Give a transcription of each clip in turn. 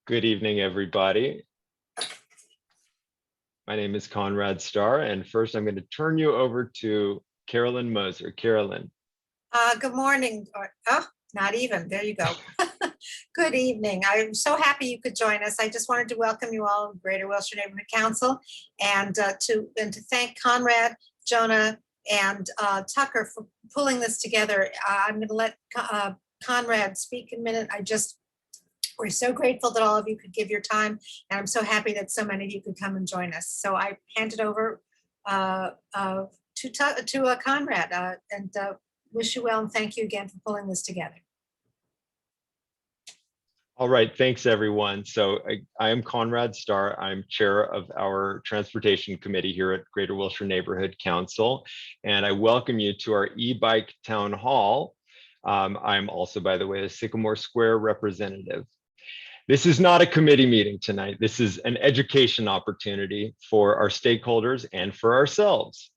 Good evening, everybody. My name is Conrad Starr, and first I'm going to turn you over to Carolyn Moser. Carolyn. Good morning. Not even. There you go. Good evening. I'm so happy you could join us. I just wanted to welcome you all in Greater Wilshire Neighborhood Council and to thank Conrad, Jonah, and Tucker for pulling this together. I'm going to let Conrad speak in a minute. We're so grateful that all of you could give your time, and I'm so happy that so many of you could come and join us. So I hand it over to Conrad and wish you well, and thank you again for pulling this together. All right, thanks everyone. So I am Conrad Starr. I'm chair of our transportation committee here at Greater Wilshire Neighborhood Council, and I welcome you to our e-bike town hall. I'm also, by the way, a Sycamore Square representative. This is not a committee meeting tonight. This is an education opportunity for our stakeholders and for ourselves.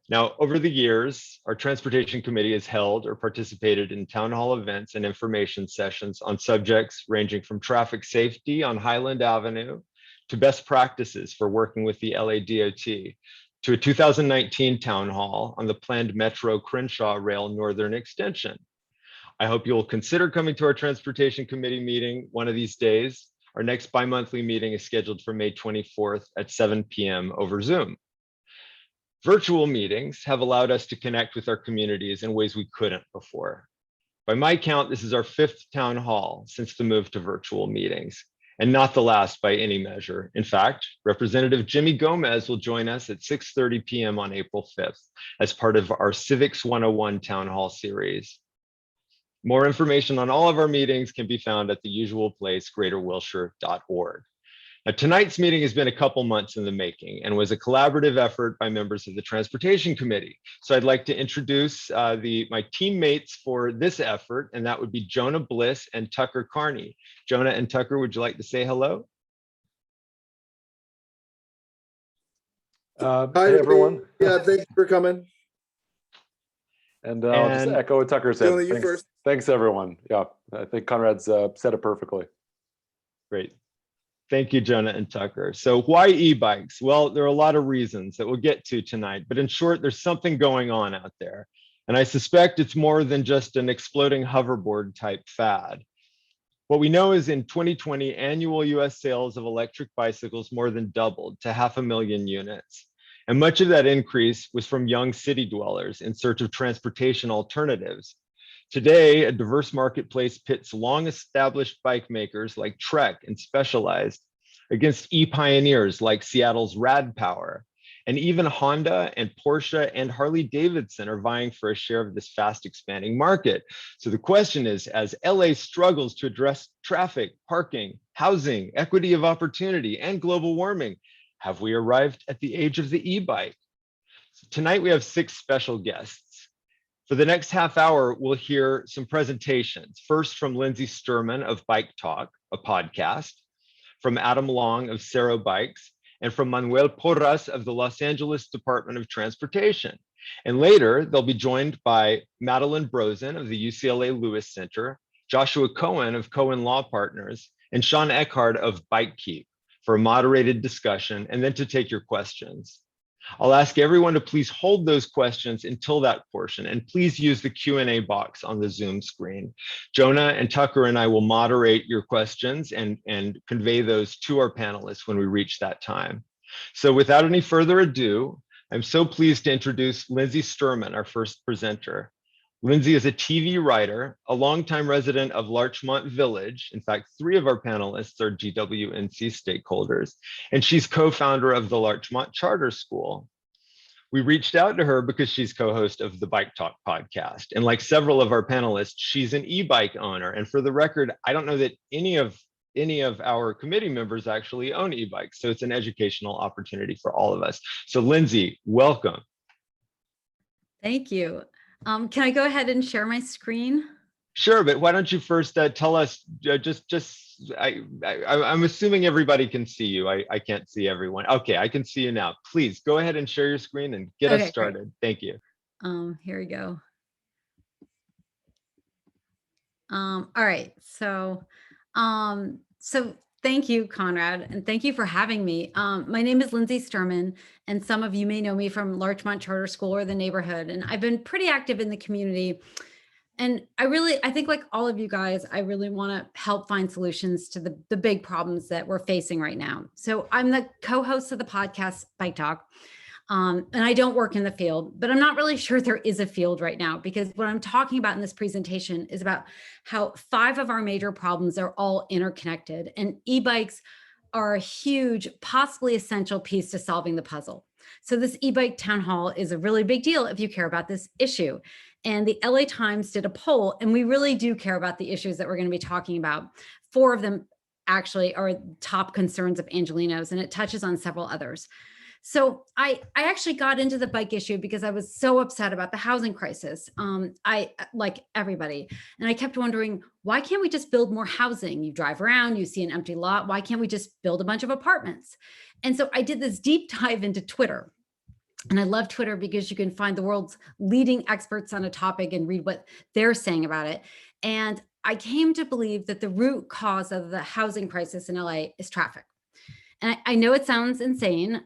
Now, over the years, our transportation committee has held or participated in town hall events and information sessions on subjects ranging from traffic safety on Highland Avenue to best practices for working with the LA DOT, to a 2019 town hall on the planned Metro Crenshaw Rail Northern Extension. I hope you'll consider coming to our transportation committee meeting one of these days. Our next bi-monthly meeting is scheduled for May 24th at 7 p.m. over Zoom. Virtual meetings have allowed us to connect with our communities in ways we couldn't before. By my count, this is our 5th town hall since the move to virtual meetings, and not the last by any measure. In fact, Representative Jimmy Gomez will join us at 6:30 p.m. on April 5th as part of our Civics 101 town hall series. More information on all of our meetings can be found at the usual place, greaterwilshire.org. Now, tonight's meeting has been a couple months in the making and was a collaborative effort by members of the Transportation Committee. So I'd like to introduce my teammates for this effort, and that would be Jonah Bliss and Tucker Carney. Jonah and Tucker, would you like to say hello? Hi, everyone. Yeah, thanks for coming. And I'll just echo what Tucker said. Jonah, you first. Thanks, everyone. Yeah, I think Conrad's said it perfectly. Great. Thank you, Jonah and Tucker. So why e-bikes? Well, there are a lot of reasons that we'll get to tonight, but in short, there's something going on out there. And I suspect it's more than just an exploding hoverboard type fad. What we know is in 2020, annual US sales of electric bicycles more than doubled to 500,000 units. And much of that increase was from young city dwellers in search of transportation alternatives. Today, a diverse marketplace pits long-established bike makers like Trek and Specialized against e-pioneers like Seattle's Rad Power. And even Honda and Porsche and Harley Davidson are vying for a share of this fast expanding market. So the question is, as LA struggles to address traffic, parking, housing, equity of opportunity, and global warming, have we arrived at the age of the e-bike? So tonight we have 6 special guests. For the next half hour, we'll hear some presentations. First from Lindsay Sturman of Bike Talk, a podcast, from Adam Long of CERO Bikes, and from Manuel Porras of the Los Angeles Department of Transportation. And later, they'll be joined by Madeline Brozen of the UCLA Lewis Center, Joshua Cohen of Cohen Law Partners, and Sean Eckhard of Bikeep for a moderated discussion and then to take your questions. I'll ask everyone to please hold those questions until that portion, and please use the Q&A box on the Zoom screen. Jonah and Tucker and I will moderate your questions and convey those to our panelists when we reach that time. So without any further ado, I'm so pleased to introduce Lindsay Sturman, our first presenter. Lindsay is a TV writer, a longtime resident of Larchmont Village. In fact, 3 of our panelists are GWNC stakeholders, and she's co-founder of the Larchmont Charter School. We reached out to her because she's co-host of the Bike Talk podcast. And like several of our panelists, she's an e-bike owner. And for the record, I don't know that any of our committee members actually own e-bikes. So it's an educational opportunity for all of us. So Lindsay, welcome. Thank you. Can I go ahead and share my screen? Sure, but why don't you first tell us, I'm assuming everybody can see you. I can't see everyone. Okay, I can see you now. Please go ahead and share your screen and get us started. Great. Thank you. Here we go. All right, so Thank you, Conrad, and thank you for having me. My name is Lindsay Sturman, and some of you may know me from Larchmont Charter School or the neighborhood, and I've been pretty active in the community. And I think like all of you guys, I really want to help find solutions to the big problems that we're facing right now. So I'm the co-host of the podcast Bike Talk. And I don't work in the field, but I'm not really sure there is a field right now, because what I'm talking about in this presentation is about how 5 of our major problems are all interconnected, and e-bikes are a huge, possibly essential piece to solving the puzzle. So this e-bike town hall is a really big deal if you care about this issue. And the LA Times did a poll, and we really do care about the issues that we're going to be talking about. 4 of them actually are top concerns of Angelinos, and it touches on several others. So I actually got into the bike issue because I was so upset about the housing crisis. I, like everybody, and I kept wondering, why can't we just build more housing? You drive around, you see an empty lot. Why can't we just build a bunch of apartments? And so I did this deep dive into Twitter. And I love Twitter because you can find the world's leading experts on a topic and read what they're saying about it. And I came to believe that the root cause of the housing crisis in LA is traffic. And I know it sounds insane,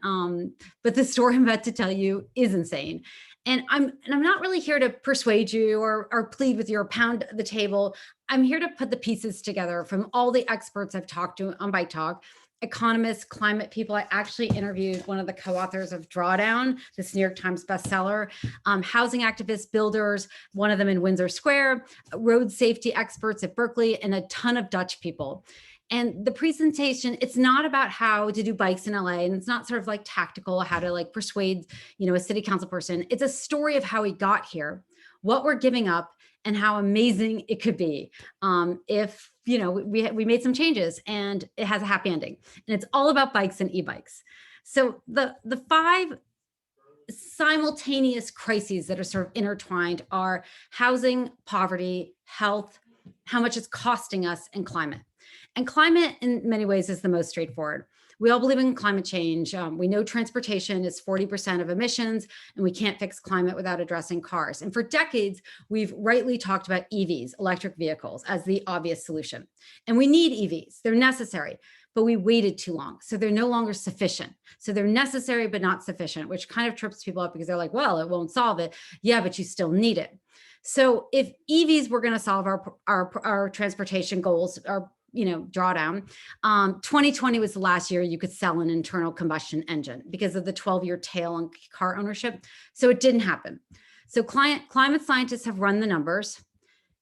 but the story I'm about to tell you is insane. And I'm not really here to persuade you or plead with you or pound the table. I'm here to put the pieces together from all the experts I've talked to on Bike Talk, economists, climate people. I actually interviewed one of the co-authors of Drawdown, this New York Times bestseller, housing activists, builders, one of them in Windsor Square, road safety experts at Berkeley, and a ton of Dutch people. And the presentation, it's not about how to do bikes in LA, and it's not sort of like tactical, how to like persuade, a city council person. It's a story of how we got here, what we're giving up, and how amazing it could be if, we made some changes and it has a happy ending. And it's all about bikes and e-bikes. So the 5 simultaneous crises that are sort of intertwined are housing, poverty, health, how much it's costing us, and climate. And climate in many ways is the most straightforward. We all believe in climate change. We know transportation is 40% of emissions, and we can't fix climate without addressing cars. And for decades, we've rightly talked about EVs, electric vehicles, as the obvious solution. And we need EVs, they're necessary, but we waited too long. So they're no longer sufficient. So they're necessary, but not sufficient, which kind of trips people up because they're like, well, it won't solve it. Yeah, but you still need it. So if EVs were gonna solve our transportation goals, our drawdown. 2020 was the last year you could sell an internal combustion engine because of the 12-year tail on car ownership. So it didn't happen. So climate scientists have run the numbers,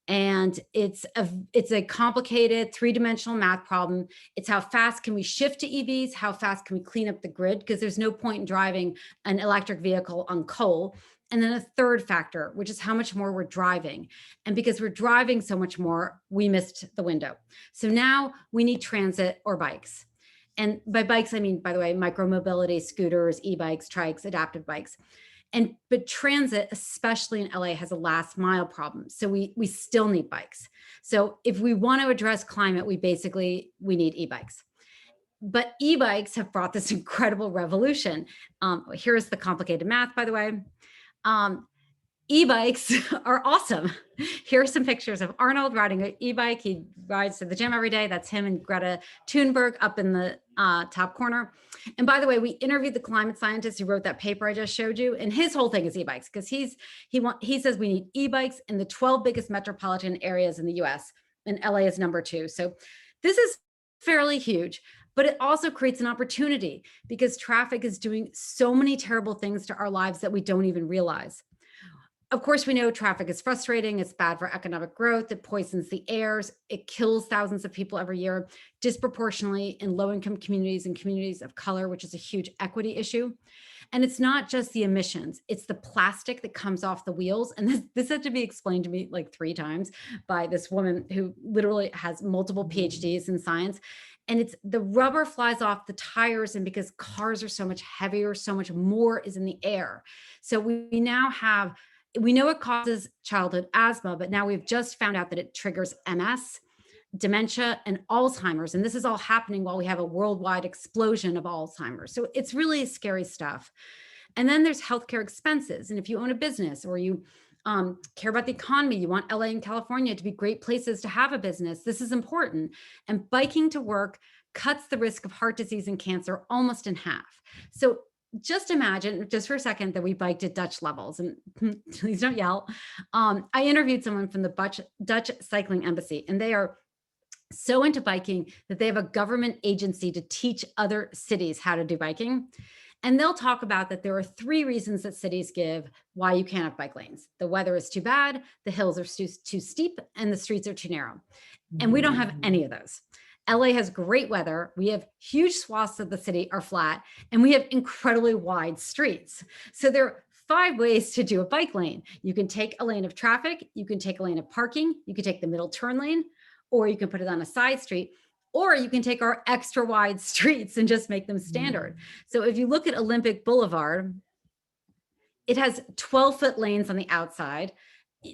and it's a complicated 3-dimensional math problem. It's how fast can we shift to EVs? How fast can we clean up the grid? Because there's no point in driving an electric vehicle on coal. And then a third factor, which is how much more we're driving. And because we're driving so much more, we missed the window. So now we need transit or bikes. And by bikes, I mean, by the way, micromobility, scooters, e-bikes, trikes, adaptive bikes. But transit, especially in LA, has a last mile problem. So we still need bikes. So if we want to address climate, we need e-bikes. But e-bikes have brought this incredible revolution. Here's the complicated math, by the way. E-bikes are awesome. Here are some pictures of Arnold riding an e-bike. He rides to the gym every day. That's him and Greta Thunberg up in the top corner. And by the way, we interviewed the climate scientist who wrote that paper I just showed you, and his whole thing is e-bikes, because he says we need e-bikes in the 12 biggest metropolitan areas in the US, and LA is number 2. So this is fairly huge. But it also creates an opportunity because traffic is doing so many terrible things to our lives that we don't even realize. Of course, we know traffic is frustrating. It's bad for economic growth. It poisons the airs. It kills thousands of people every year, disproportionately in low-income communities and communities of color, which is a huge equity issue. And it's not just the emissions, it's the plastic that comes off the wheels. And this had to be explained to me like 3 times by this woman who literally has multiple PhDs in science. And it's the rubber flies off the tires, and because cars are so much heavier, so much more is in the air. So we know it causes childhood asthma, but now we've just found out that it triggers MS, dementia, and Alzheimer's. And this is all happening while we have a worldwide explosion of Alzheimer's. So it's really scary stuff. And then there's healthcare expenses. And if you own a business or you care about the economy, you want LA and California to be great places to have a business, this is important. And biking to work cuts the risk of heart disease and cancer almost in half. So just imagine, just for a second, that we biked at Dutch levels, and please don't yell. I interviewed someone from the Dutch Cycling Embassy, and they are so into biking that they have a government agency to teach other cities how to do biking. And they'll talk about that there are 3 reasons that cities give why you can't have bike lanes. The weather is too bad, the hills are too steep, and the streets are too narrow. And we don't have any of those. LA has great weather. We have huge swaths of the city are flat, and we have incredibly wide streets. So there are 5 ways to do a bike lane. You can take a lane of traffic, you can take a lane of parking, you can take the middle turn lane, or you can put it on a side street, or you can take our extra wide streets and just make them standard. So if you look at Olympic Boulevard, it has 12-foot lanes on the outside.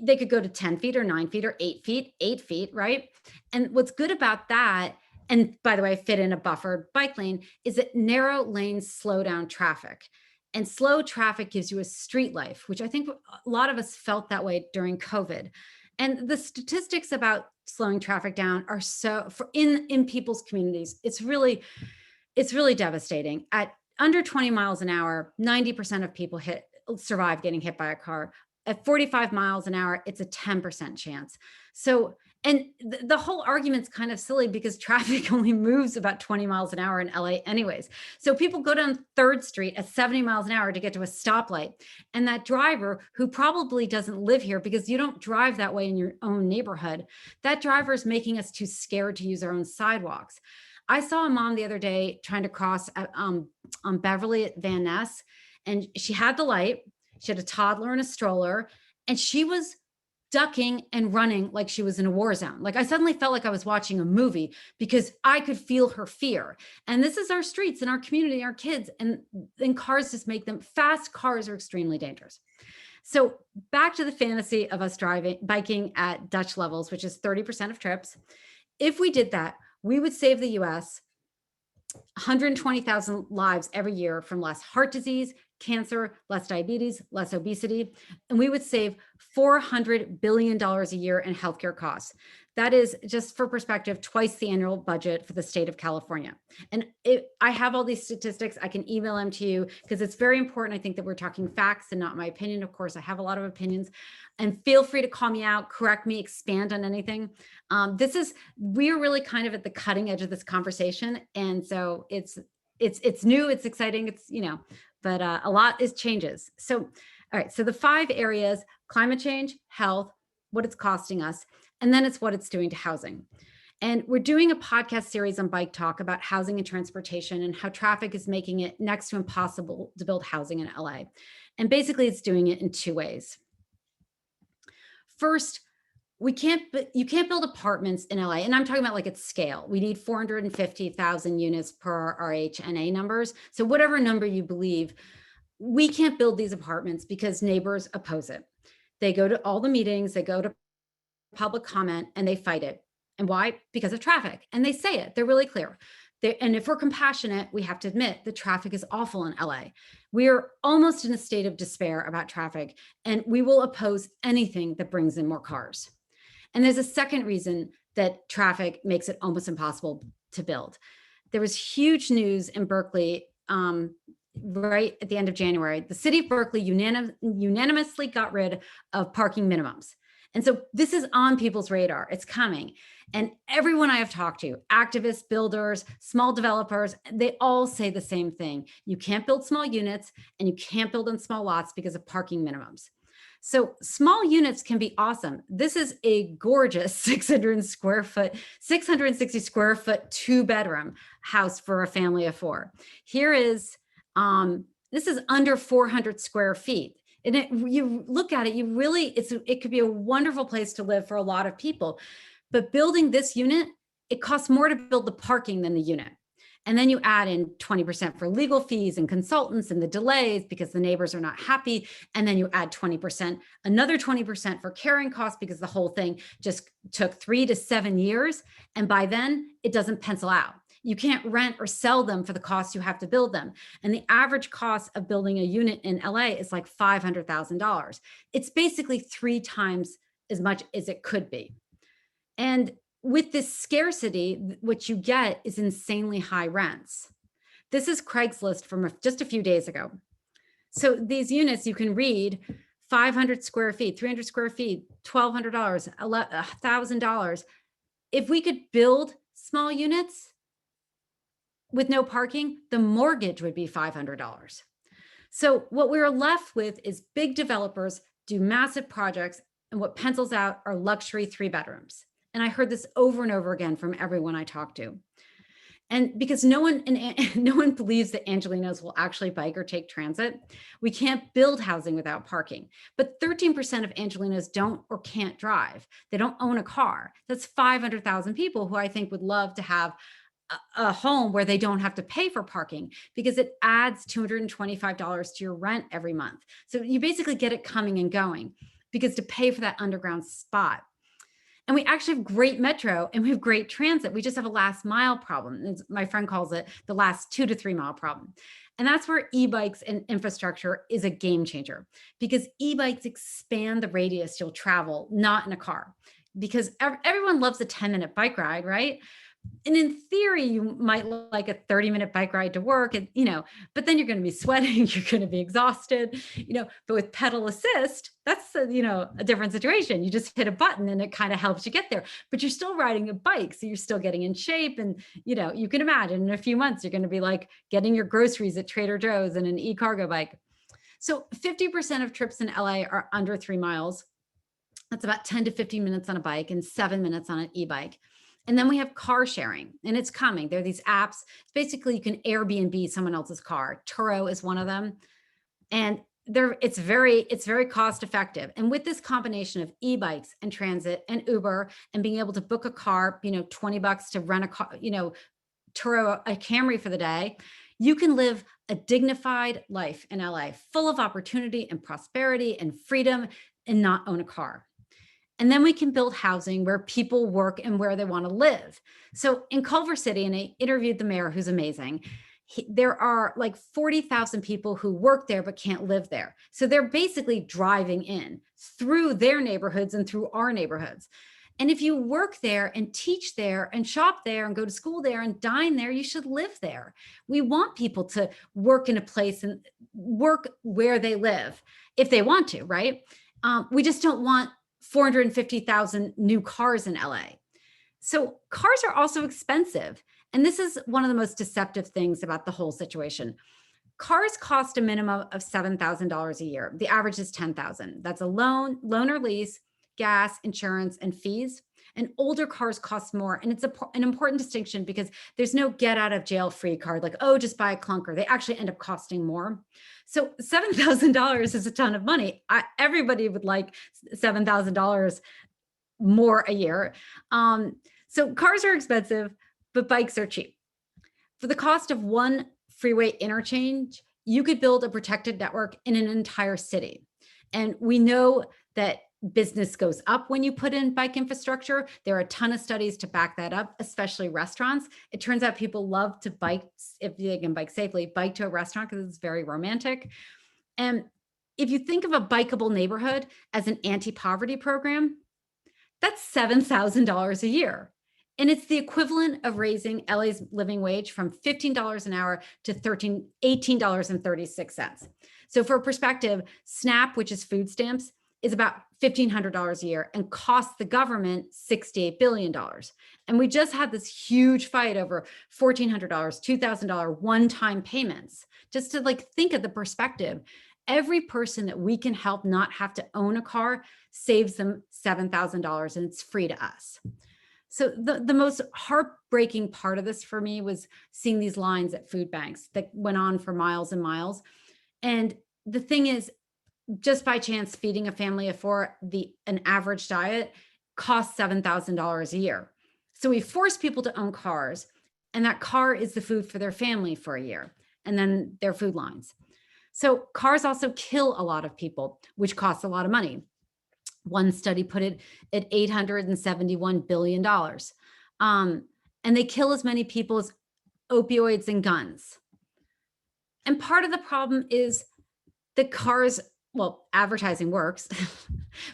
They could go to 10 feet or 9 feet or 8 feet, right? And what's good about that, and by the way, fit in a buffered bike lane, is that narrow lanes slow down traffic. And slow traffic gives you a street life, which I think a lot of us felt that way during COVID. And the statistics about slowing traffic down are in people's communities, it's really devastating. At under 20 miles an hour, 90% of people survive getting hit by a car. At 45 miles an hour, it's a 10% chance. So, and the whole argument's kind of silly because traffic only moves about 20 miles an hour in LA anyways. So people go down 3rd Street at 70 miles an hour to get to a stoplight. And that driver, who probably doesn't live here because you don't drive that way in your own neighborhood, that driver is making us too scared to use our own sidewalks. I saw a mom the other day trying to cross on Beverly at Van Ness, and she had the light. She had a toddler and a stroller, and she was ducking and running like she was in a war zone. Like I suddenly felt like I was watching a movie because I could feel her fear. And this is our streets and our community, our kids, and cars just make them, fast cars are extremely dangerous. So back to the fantasy of us biking at Dutch levels, which is 30% of trips. If we did that, we would save the US 120,000 lives every year from less heart disease, cancer, less diabetes, less obesity, and we would save $400 billion a year in healthcare costs. That is, just for perspective, twice the annual budget for the state of California. And I have all these statistics. I can email them to you because it's very important. I think that we're talking facts and not my opinion. Of course, I have a lot of opinions, and feel free to call me out, correct me, expand on anything. We're really kind of at the cutting edge of this conversation. And so it's new, it's exciting, but a lot changes. So, all right, so the 5 areas: climate change, health, what it's costing us, and then it's what it's doing to housing. And we're doing a podcast series on Bike Talk about housing and transportation and how traffic is making it next to impossible to build housing in LA. And basically it's doing it in 2 ways. First, you can't build apartments in LA, and I'm talking about like at scale. We need 450,000 units per our HNA numbers. So whatever number you believe, we can't build these apartments because neighbors oppose it. They go to all the meetings, they go to public comment, and they fight it. And why? Because of traffic. And they say it, they're really clear. And if we're compassionate, we have to admit the traffic is awful in LA. We are almost in a state of despair about traffic, and we will oppose anything that brings in more cars. And there's a second reason that traffic makes it almost impossible to build. There was huge news in Berkeley right at the end of January. The city of Berkeley unanimously got rid of parking minimums. And so this is on people's radar. It's coming. And everyone I have talked to, activists, builders, small developers, they all say the same thing. You can't build small units and you can't build in small lots because of parking minimums. So small units can be awesome. This is a gorgeous 660 square foot, 2-bedroom house for a family of 4. Here is, this is under 400 square feet. And you look at it, it could be a wonderful place to live for a lot of people. But building this unit, it costs more to build the parking than the unit. And then you add in 20% for legal fees and consultants and the delays because the neighbors are not happy. And then you add 20%, another 20% for carrying costs because the whole thing just took 3 to 7 years. And by then it doesn't pencil out. You can't rent or sell them for the cost you have to build them. And the average cost of building a unit in LA is like $500,000. It's basically 3 times as much as it could be. And with this scarcity, what you get is insanely high rents. This is Craigslist from just a few days ago. So these units you can read, 500 square feet, 300 square feet, $1,200, $1,000. If we could build small units with no parking, the mortgage would be $500. So what we're left with is big developers do massive projects, and what pencils out are luxury 3 bedrooms. And I heard this over and over again from everyone I talked to. And because no one believes that Angelenos will actually bike or take transit, we can't build housing without parking. But 13% of Angelenos don't or can't drive. They don't own a car. That's 500,000 people who I think would love to have a home where they don't have to pay for parking, because it adds $225 to your rent every month. So you basically get it coming and going, because to pay for that underground spot. And we actually have great metro and we have great transit. We just have a last mile problem. My friend calls it the last 2 to 3 mile problem. And that's where e-bikes and infrastructure is a game changer, because e-bikes expand the radius you'll travel, not in a car, because everyone loves a 10-minute bike ride, right? And in theory, you might like a 30-minute bike ride to work, and but then you're going to be sweating, you're going to be exhausted, but with pedal assist, that's a different situation. You just hit a button and it kind of helps you get there, but you're still riding a bike. So you're still getting in shape. And, you can imagine in a few months, you're going to be like getting your groceries at Trader Joe's and an e-cargo bike. So 50% of trips in LA are under 3 miles. That's about 10 to 15 minutes on a bike and 7 minutes on an e-bike. And then we have car sharing, and it's coming. There are these apps. Basically, you can Airbnb someone else's car. Turo is one of them. And it's very cost effective. And with this combination of e-bikes and transit and Uber and being able to book a car, $20 to rent a car, Turo, a Camry for the day, you can live a dignified life in LA, full of opportunity and prosperity and freedom, and not own a car. And then we can build housing where people work and where they want to live. So in Culver City, and I interviewed the mayor, who's amazing, there are like 40,000 people who work there but can't live there. So they're basically driving in through their neighborhoods and through our neighborhoods. And if you work there and teach there and shop there and go to school there and dine there, you should live there. We want people to work in a place and work where they live if they want to, right? We just don't want 450,000 new cars in LA. So cars are also expensive. And this is one of the most deceptive things about the whole situation. Cars cost a minimum of $7,000 a year. The average is $10,000. That's a loan or lease, gas, insurance, and fees. And older cars cost more. And it's an important distinction, because there's no get out of jail free card, like, oh, just buy a clunker. They actually end up costing more. So $7,000 is a ton of money. Everybody would like $7,000 more a year. So cars are expensive, but bikes are cheap. For the cost of one freeway interchange, you could build a protected network in an entire city. And we know that business goes up when you put in bike infrastructure. There are a ton of studies to back that up, especially restaurants. It turns out people love to bike, if they can bike safely, bike to a restaurant because it's very romantic. And if you think of a bikeable neighborhood as an anti-poverty program, that's $7,000 a year. And it's the equivalent of raising LA's living wage from $15 an hour to $18.36. So for perspective, SNAP, which is food stamps, is about $1,500 a year and costs the government $68 billion. And we just had this huge fight over $1,400, $2,000 one-time payments. Just to think of the perspective, every person that we can help not have to own a car saves them $7,000, and it's free to us. So the most heartbreaking part of this for me was seeing these lines at food banks that went on for miles and miles. And the thing is, just by chance, feeding a family of 4, an average diet costs $7,000 a year. So we force people to own cars, and that car is the food for their family for a year, and then their food lines. So cars also kill a lot of people, which costs a lot of money. One study put it at $871 billion. And they kill as many people as opioids and guns. And part of the problem is the cars well, advertising works,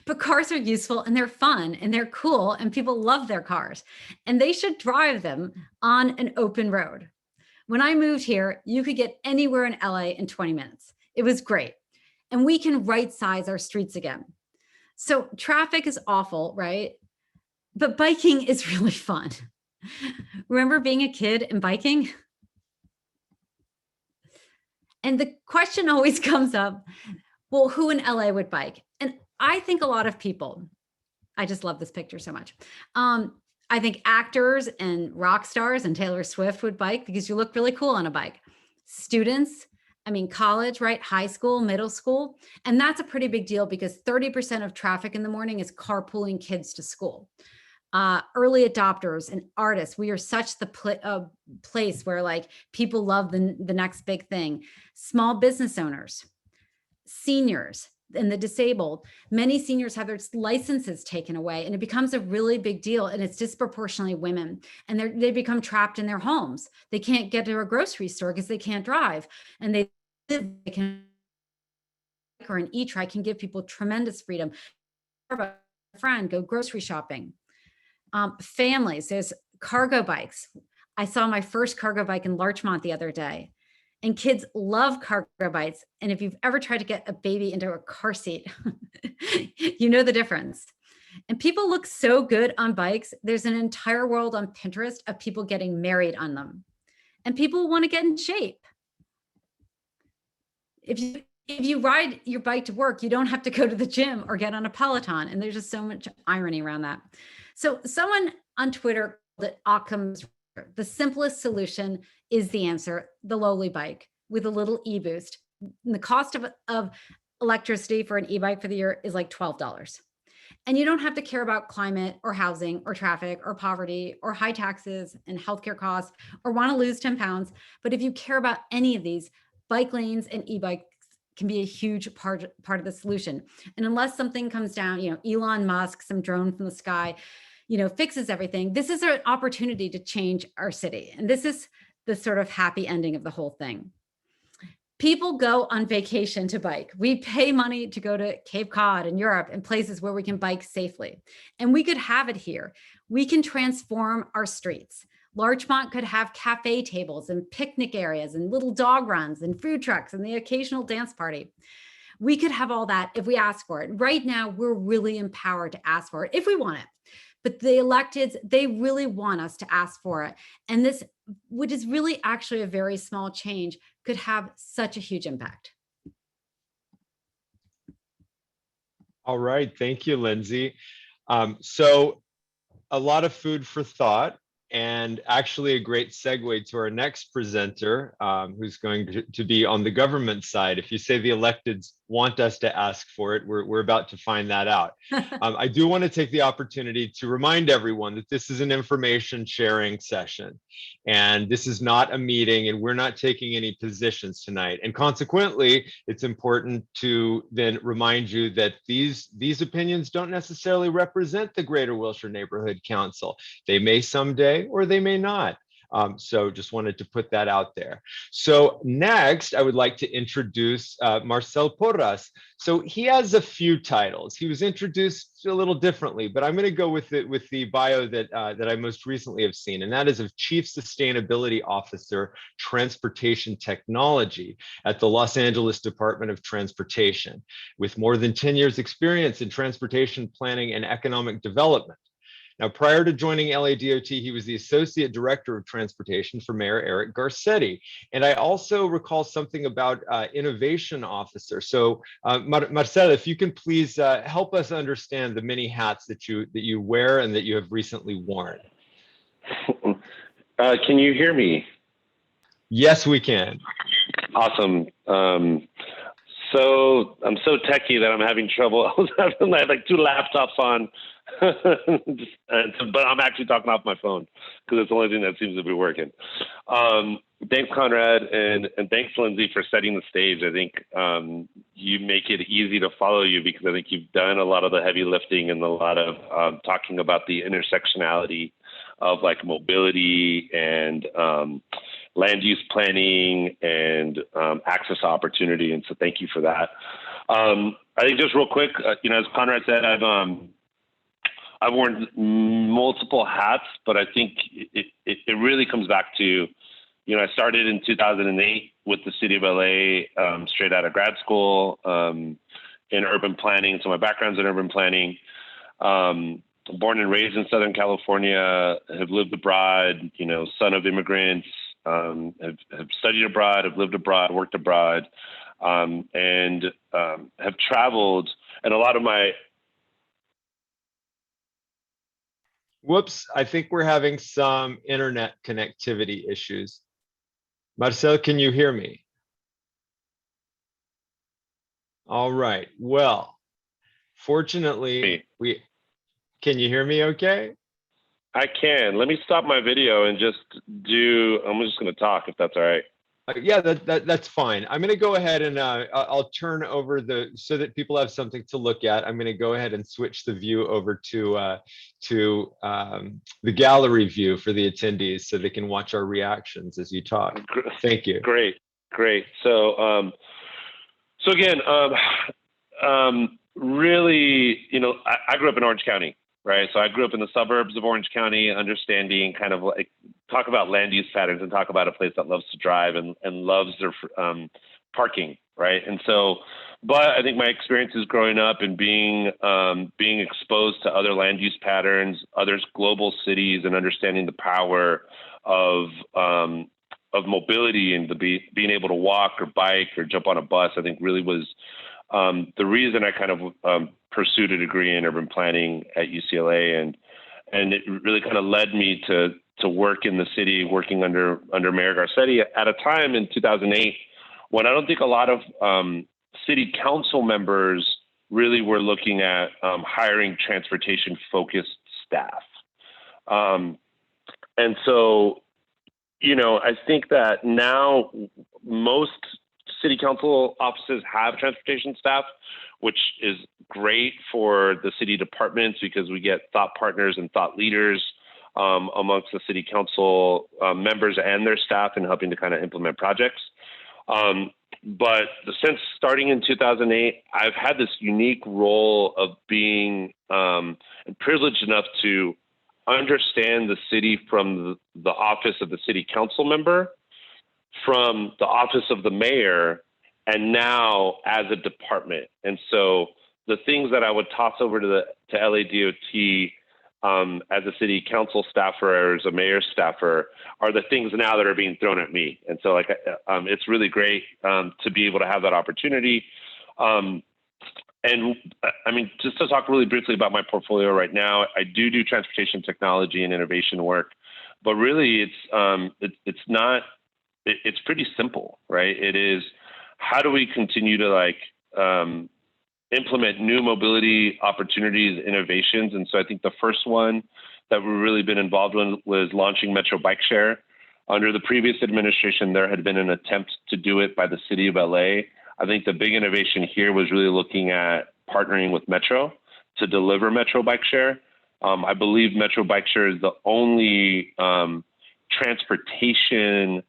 but cars are useful and they're fun and they're cool and people love their cars and they should drive them on an open road. When I moved here, you could get anywhere in LA in 20 minutes. It was great. And we can right size our streets again. So traffic is awful, right? But biking is really fun. Remember being a kid and biking? And the question always comes up, well, who in LA would bike? And I think a lot of people, I just love this picture so much. I think actors and rock stars and Taylor Swift would bike because you look really cool on a bike. Students, I mean, college, right? High school, middle school. And that's a pretty big deal because 30% of traffic in the morning is carpooling kids to school. Early adopters and artists, we are such the place where like people love the next big thing. Small business owners, seniors, and the disabled. Many seniors have their licenses taken away and it becomes a really big deal, and it's disproportionately women, and they become trapped in their homes. They can't get to a grocery store because they can't drive, and they can, or an e-tri can give people tremendous freedom. A friend, go grocery shopping. Families, there's cargo bikes. I saw my first cargo bike in Larchmont the other day, and kids love cargo bikes. And if you've ever tried to get a baby into a car seat, you know the difference. And people look so good on bikes. There's an entire world on Pinterest of people getting married on them, and people want to get in shape. If you ride your bike to work, you don't have to go to the gym or get on a Peloton. And there's just so much irony around that. So someone on Twitter called it Occam's. The simplest solution is the answer, the lowly bike with a little e-boost. And the cost of electricity for an e-bike for the year is like $12. And you don't have to care about climate or housing or traffic or poverty or high taxes and healthcare costs or want to lose 10 pounds. But if you care about any of these, bike lanes and e-bikes can be a huge part of the solution. And unless something comes down, Elon Musk, some drone from the sky, fixes everything, this is an opportunity to change our city. And this is the sort of happy ending of the whole thing. People go on vacation to bike. We pay money to go to Cape Cod and Europe and places where we can bike safely. And we could have it here. We can transform our streets. Larchmont could have cafe tables and picnic areas and little dog runs and food trucks and the occasional dance party. We could have all that if we ask for it. Right now, we're really empowered to ask for it if we want it. But the electeds, they really want us to ask for it. And this, which is really actually a very small change, could have such a huge impact. All right, thank you, Lindsay. So a lot of food for thought, and actually a great segue to our next presenter, who's going to be on the government side. If you say the electeds want us to ask for it, we're about to find that out. I do want to take the opportunity to remind everyone that this is an information sharing session, and this is not a meeting, and we're not taking any positions tonight. And consequently, it's important to then remind you that these opinions don't necessarily represent the Greater Wilshire Neighborhood Council. They may someday, or they may not. So just wanted to put that out there. So next, I would like to introduce Marcel Porras. So he has a few titles. He was introduced a little differently, but I'm going to go with the bio that I most recently have seen, and that is of Chief Sustainability Officer, Transportation Technology at the Los Angeles Department of Transportation, with more than 10 years experience in transportation planning and economic development. Now, prior to joining LADOT, he was the Associate Director of Transportation for Mayor Eric Garcetti. And I also recall something about Innovation Officer. So Marcel, if you can please help us understand the many hats that you wear and that you have recently worn. Can you hear me? Yes, we can. Awesome. So I'm so techie that I'm having trouble. I had like 2 laptops on, but I'm actually talking off my phone because it's the only thing that seems to be working. Thanks, Conrad, and thanks, Lindsay, for setting the stage. I think you make it easy to follow you because I think you've done a lot of the heavy lifting and a lot of talking about the intersectionality of like mobility and land use planning and access opportunity. And so thank you for that. I think just real quick, as Conrad said, I've worn multiple hats, but I think it really comes back to, I started in 2008 with the city of LA, straight out of grad school, in urban planning. So my background's in urban planning. Born and raised in Southern California, have lived abroad, son of immigrants, have studied abroad, have lived abroad, worked abroad, and have traveled. And a lot of my... Whoops, I think we're having some internet connectivity issues. Marcel, can you hear me? All right, well, fortunately, can you hear me okay? I can. Let me stop my video and I'm just going to talk if that's all right. Yeah, that's fine. I'm going to go ahead and I'll turn over so that people have something to look at. I'm going to go ahead and switch the view over to the gallery view for the attendees so they can watch our reactions as you talk. Thank you. Great. So, again, really, I grew up in Orange County, right? So I grew up in the suburbs of Orange County, understanding kind of like, talk about land use patterns and talk about a place that loves to drive and loves their parking, right? And so, but I think my experiences growing up and being exposed to other land use patterns, others global cities, and understanding the power of mobility and being able to walk or bike or jump on a bus, I think really was the reason I kind of pursued a degree in urban planning at UCLA, and it really kind of led me to work in the city, working under Mayor Garcetti at a time in 2008 when I don't think a lot of city council members really were looking at hiring transportation-focused staff. And so, I think that now most city council offices have transportation staff, which is great for the city departments because we get thought partners and thought leaders amongst the city council members and their staff in helping to kind of implement projects. But since starting in 2008, I've had this unique role of being privileged enough to understand the city from the office of the city council member, from the office of the mayor, and now as a department. And so the things that I would toss over to LADOT as a city council staffer or as a mayor staffer are the things now that are being thrown at me. And so it's really great to be able to have that opportunity. And I mean, just to talk really briefly about my portfolio right now, I do transportation technology and innovation work, but really it's pretty simple, right? It is, how do we continue to implement new mobility opportunities, innovations? And so I think the first one that we've really been involved in was launching Metro Bike Share. Under the previous administration, there had been an attempt to do it by the city of LA. I think the big innovation here was really looking at partnering with Metro to deliver Metro Bike Share. I believe Metro Bike Share is the only transportation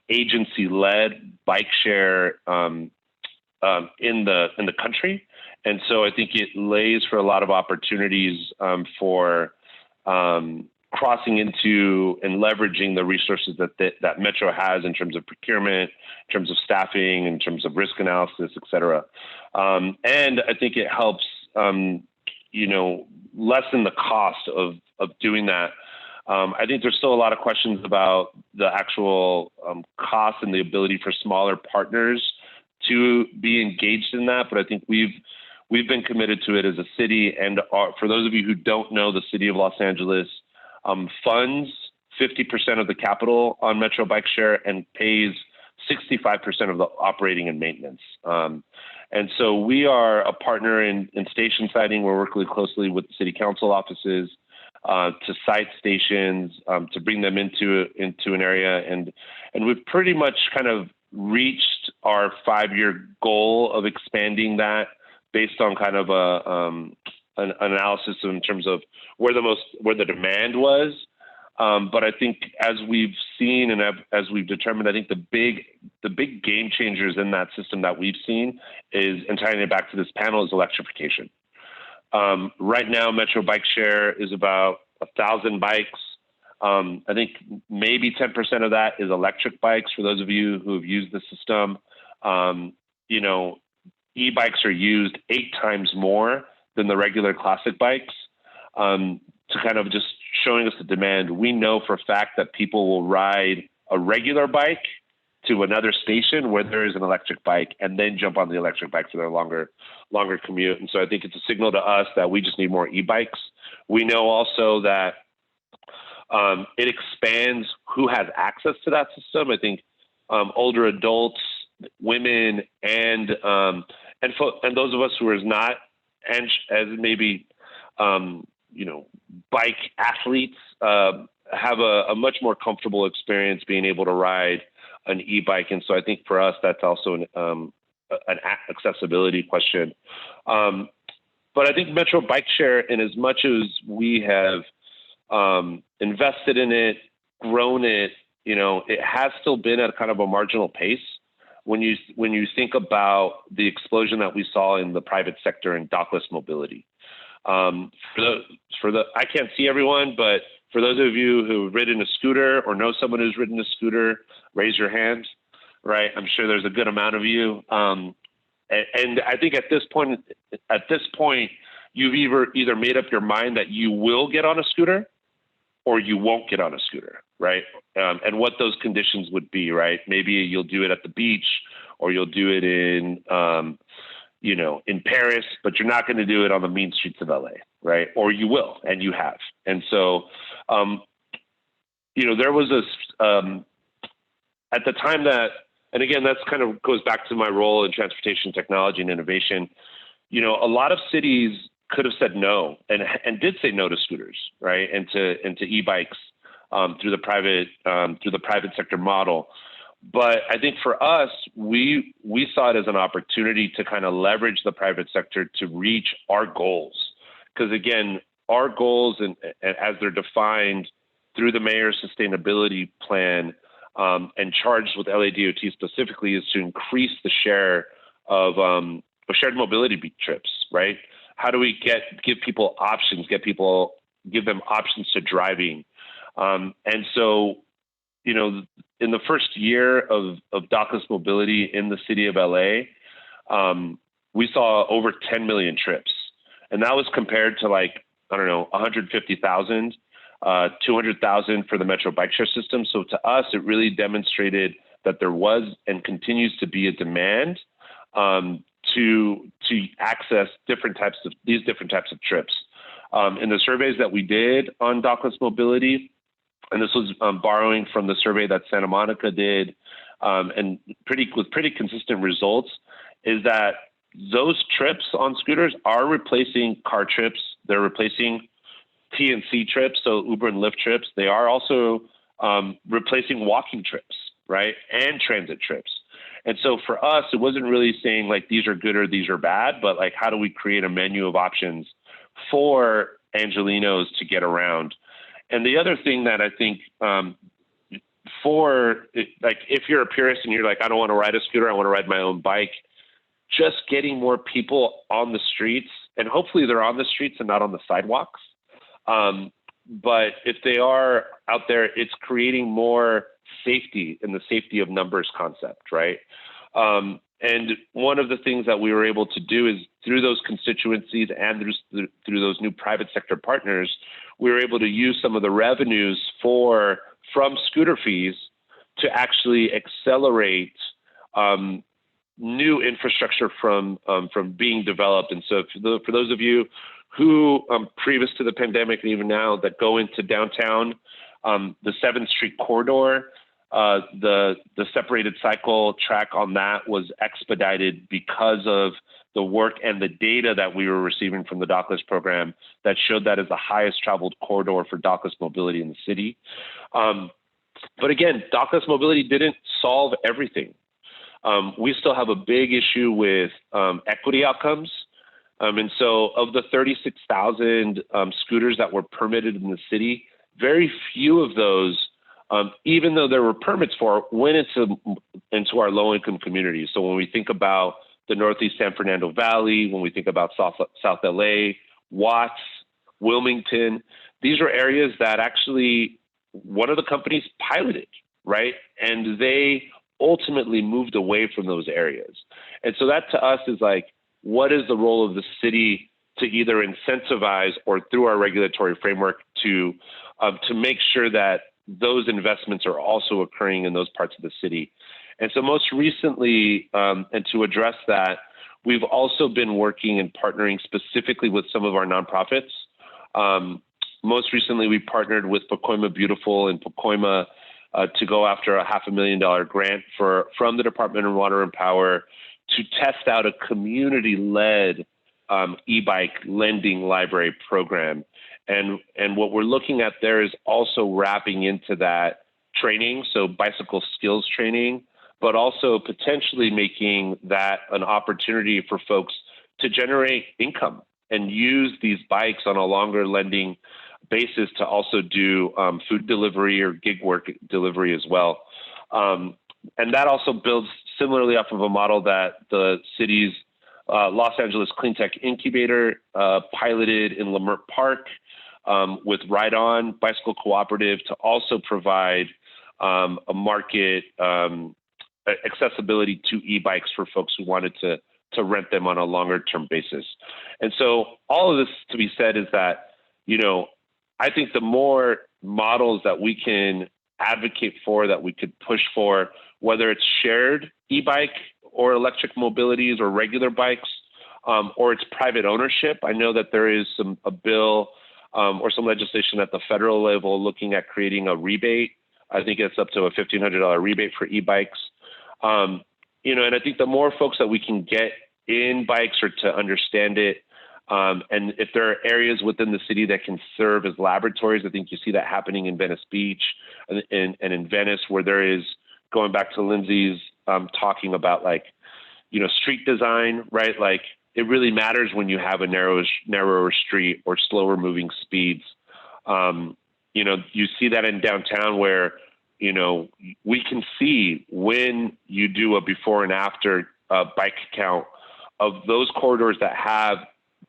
agency-led bike share in the country, and so I think it lays for a lot of opportunities for crossing into and leveraging the resources that Metro has in terms of procurement, in terms of staffing, in terms of risk analysis, et cetera. And I think it helps, lessen the cost of doing that. I think there's still a lot of questions about the actual cost and the ability for smaller partners to be engaged in that. But I think we've been committed to it as a city. And for those of you who don't know, the city of Los Angeles funds 50% of the capital on Metro Bike Share and pays 65% of the operating and maintenance. And so we are a partner in station siting. We're working really closely with the city council offices to site stations, to bring them into an area. And we've pretty much kind of reached our 5-year goal of expanding that based on kind of an analysis in terms of where the demand was. But I think as we've seen and as we've determined, I think the big game changers in that system that we've seen is, and tying it back to this panel, is electrification. Right now, Metro Bike Share is about 1,000 bikes. I think maybe 10% of that is electric bikes for those of you who have used the system. You know, e-bikes are used 8 times more than the regular classic bikes. To kind of just showing us the demand, we know for a fact that people will ride a regular bike to another station where there is an electric bike and then jump on the electric bike for their longer commute. And so I think it's a signal to us that we just need more e-bikes. We know also that it expands who has access to that system. I think older adults, women, and those of us who are not, and as maybe bike athletes, have a much more comfortable experience being able to ride an e-bike. And so I think for us, that's also an accessibility question. But I think Metro Bike Share, in as much as we have invested in it, grown it, it has still been at kind of a marginal pace. When you think about the explosion that we saw in the private sector in dockless mobility. I can't see everyone, but for those of you who've ridden a scooter or know someone who's ridden a scooter, raise your hand, right? I'm sure there's a good amount of you. And I think at this point, you've either made up your mind that you will get on a scooter or you won't get on a scooter, right? And what those conditions would be, right? Maybe you'll do it at the beach, or you'll do it in Paris, but you're not going to do it on the mean streets of LA, right? Or you will, and you have. And so, there was at the time that, and again, that's kind of goes back to my role in transportation technology and innovation. A lot of cities could have said no and did say no to scooters, right? And to e-bikes through the private sector model. But I think for us, we saw it as an opportunity to kind of leverage the private sector to reach our goals. Because again, our goals and as they're defined through the mayor's sustainability plan and charged with LADOT specifically, is to increase the share of shared mobility trips, right? How do we give people options, give them options to driving? And so, in the first year of dockless mobility in the city of LA, we saw over 10 million trips. And that was compared to 150,000, 200,000 for the Metro Bike Share system. So to us, it really demonstrated that there was and continues to be a demand to access these different types of trips. In the surveys that we did on dockless mobility, and this was borrowing from the survey that Santa Monica did, and with pretty consistent results, is that those trips on scooters are replacing car trips. They're replacing T&C trips, so Uber and Lyft trips. They are also replacing walking trips, right, and transit trips. And so for us, it wasn't really saying these are good or these are bad, but how do we create a menu of options for Angelenos to get around? And the other thing that I think if you're a purist and you're I don't want to ride a scooter, I want to ride my own bike, just getting more people on the streets, and hopefully they're on the streets and not on the sidewalks. But if they are out there, it's creating more safety in the safety of numbers concept, right? And one of the things that we were able to do is through those constituencies and through those new private sector partners, we were able to use some of the revenues from scooter fees to actually accelerate new infrastructure from being developed. And so for those of you who previous to the pandemic and even now that go into downtown, the 7th Street corridor, the separated cycle track on that was expedited because of the work and the data that we were receiving from the dockless program that showed that as the highest traveled corridor for dockless mobility in the city. But again, dockless mobility didn't solve everything. We still have a big issue with equity outcomes. And so of the 36,000 scooters that were permitted in the city, very few of those, even though there were permits for it, went into our low-income communities. So when we think about the Northeast San Fernando Valley, when we think about South LA, Watts, Wilmington, these are areas that actually one of the companies piloted, right? And they ultimately moved away from those areas. And so that to us is like, what is the role of the city to either incentivize or through our regulatory framework to make sure that those investments are also occurring in those parts of the city? And so most recently, and to address that, we've also been working and partnering specifically with some of our nonprofits. Most recently, we partnered with Pacoima Beautiful in Pacoima to go after a $500,000 grant from the Department of Water and Power to test out a community-led e-bike lending library program. And what we're looking at there is also wrapping into that training, so bicycle skills training, but also potentially making that an opportunity for folks to generate income and use these bikes on a longer lending basis to also do food delivery or gig work delivery as well. And that also builds similarly off of a model that the city's Los Angeles Clean Tech Incubator piloted in Leimert Park with Ride On Bicycle Cooperative to also provide a market accessibility to e-bikes for folks who wanted to rent them on a longer term basis. And so all of this to be said is that, you know, I think the more models that we can advocate for, that we could push for, whether it's shared e-bike or electric mobilities or regular bikes, or it's private ownership. I know that there is a bill or some legislation at the federal level looking at creating a rebate. I think it's up to a $1,500 rebate for e-bikes. You know, and I think the more folks that we can get in bikes or to understand it, and if there are areas within the city that can serve as laboratories, I think you see that happening in Venice Beach and in Venice, where there is, going back to Lindsay's talking about, like, you know, street design, right? Like, it really matters when you have a narrower street or slower moving speeds. You know, you see that in downtown where, you know, we can see when you do a before and after bike count of those corridors that have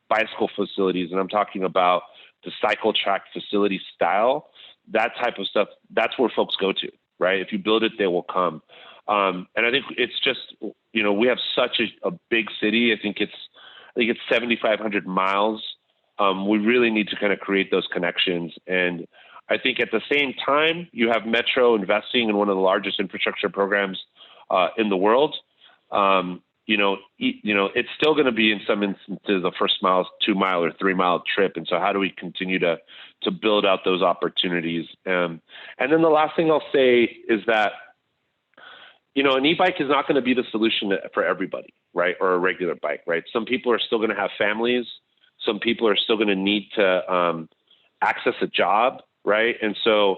bicycle facilities. And I'm talking about the cycle track facility style, that type of stuff. That's where folks go to, right? If you build it, they will come. And I think it's just, you know, we have such a big city. I think it's 7,500 miles. We really need to kind of create those connections. And I think at the same time, you have Metro investing in one of the largest infrastructure programs in the world. You know, it's still going to be in some instances a first mile, 2 mile or 3 mile trip. And so how do we continue to build out those opportunities? And then the last thing I'll say is that, you know, an e-bike is not going to be the solution for everybody, right? Or a regular bike, right? Some people are still going to have families. Some people are still going to need to access a job, right? And so,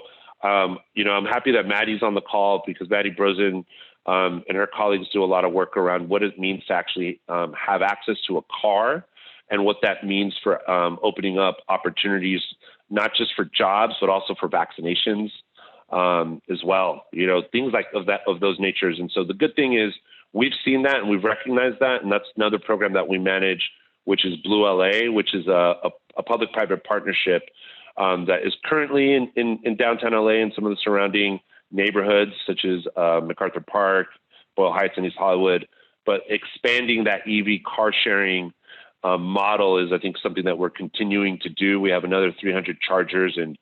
you know, I'm happy that Maddie's on the call, because Maddie Brozen and her colleagues do a lot of work around what it means to actually have access to a car, and what that means for opening up opportunities, not just for jobs, but also for vaccinations as well. You know, things like of those natures. And so the good thing is we've seen that and we've recognized that, and that's another program that we manage, which is Blue LA, which is a public-private partnership that is currently in downtown LA and some of the surrounding neighborhoods, such as MacArthur Park, Boyle Heights, and East Hollywood. But expanding that EV car sharing model is, I think, something that we're continuing to do. We have another 300 chargers and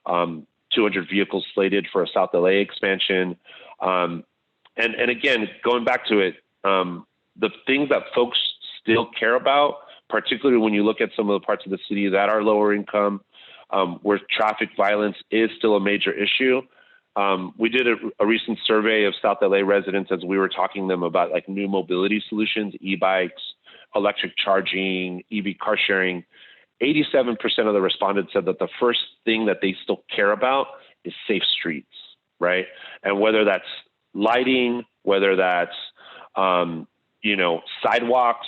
200 vehicles slated for a South LA expansion. And again, going back to it, the things that folks still care about, particularly when you look at some of the parts of the city that are lower income, where traffic violence is still a major issue. We did a recent survey of South LA residents as we were talking to them about, like, new mobility solutions, e-bikes, electric charging, EV car sharing. 87% of the respondents said that the first thing that they still care about is safe streets, right? And whether that's lighting, whether that's, you know, sidewalks,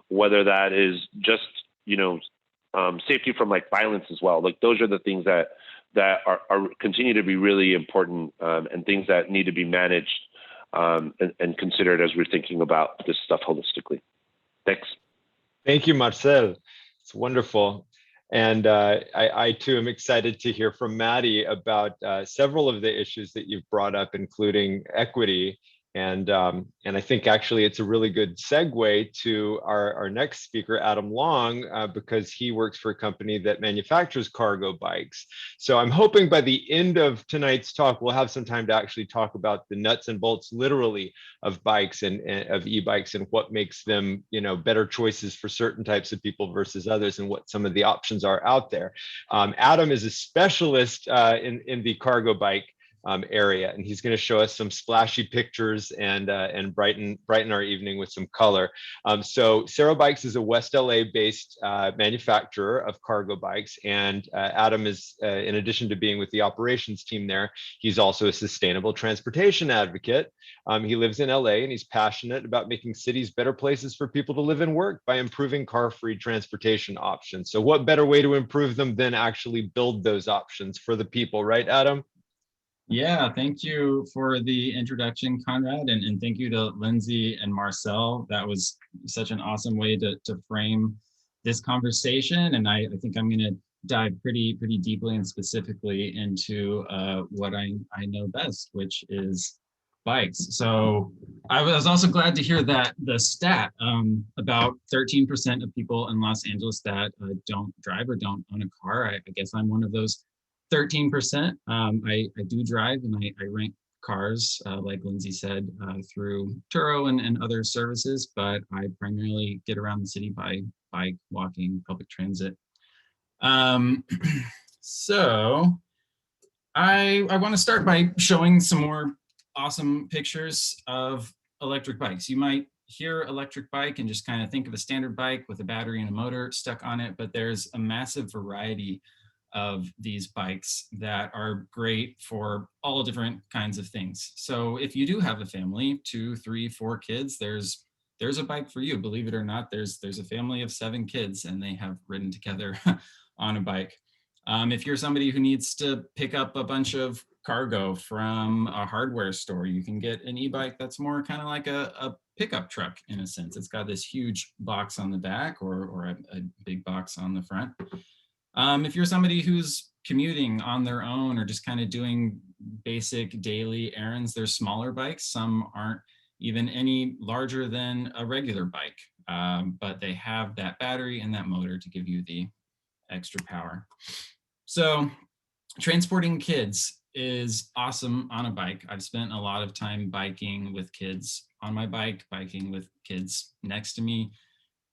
whether that is just, you know, safety from, like, violence as well. Like, those are the things that that are continue to be really important, and things that need to be managed and considered as we're thinking about this stuff holistically. Thanks. Thank you, Marcel. It's wonderful. And I too am excited to hear from Maddie about several of the issues that you've brought up, including equity. And I think actually it's a really good segue to our next speaker, Adam Long, because he works for a company that manufactures cargo bikes. So I'm hoping by the end of tonight's talk, we'll have some time to actually talk about the nuts and bolts, literally, of bikes and of e-bikes and what makes them, better choices for certain types of people versus others, and what some of the options are out there. Adam is a specialist in the cargo bike area, and he's going to show us some splashy pictures and brighten our evening with some color. So CERO Bikes is a West LA based manufacturer of cargo bikes, and Adam is, in addition to being with the operations team there, he's also a sustainable transportation advocate. He lives in LA, and he's passionate about making cities better places for people to live and work by improving car-free transportation options. So what better way to improve them than actually build those options for the people, right, Adam? Yeah, thank you for the introduction, Conrad, and thank you to Lindsay and Marcel. That was such an awesome way to frame this conversation, and I think I'm going to dive pretty deeply and specifically into what I know best, which is bikes. So I was also glad to hear that the stat about 13% of people in Los Angeles that don't drive or don't own a car. I guess I'm one of those 13%. I do drive, and I rent cars, like Lindsay said, through Turo and other services, but I primarily get around the city by bike, walking, public transit. So I want to start by showing some more awesome pictures of electric bikes. You might hear electric bike and just kind of think of a standard bike with a battery and a motor stuck on it, but there's a massive variety of these bikes that are great for all different kinds of things. So if you do have a family, 2, 3, 4 kids, there's a bike for you. Believe it or not, there's a family of 7 kids and they have ridden together on a bike. If you're somebody who needs to pick up a bunch of cargo from a hardware store, you can get an e-bike that's more kind of like a pickup truck in a sense. It's got this huge box on the back or a big box on the front. If you're somebody who's commuting on their own or just kind of doing basic daily errands, there's smaller bikes. Some aren't even any larger than a regular bike, but they have that battery and that motor to give you the extra power. So transporting kids is awesome on a bike. I've spent a lot of time biking with kids on my bike, biking with kids next to me.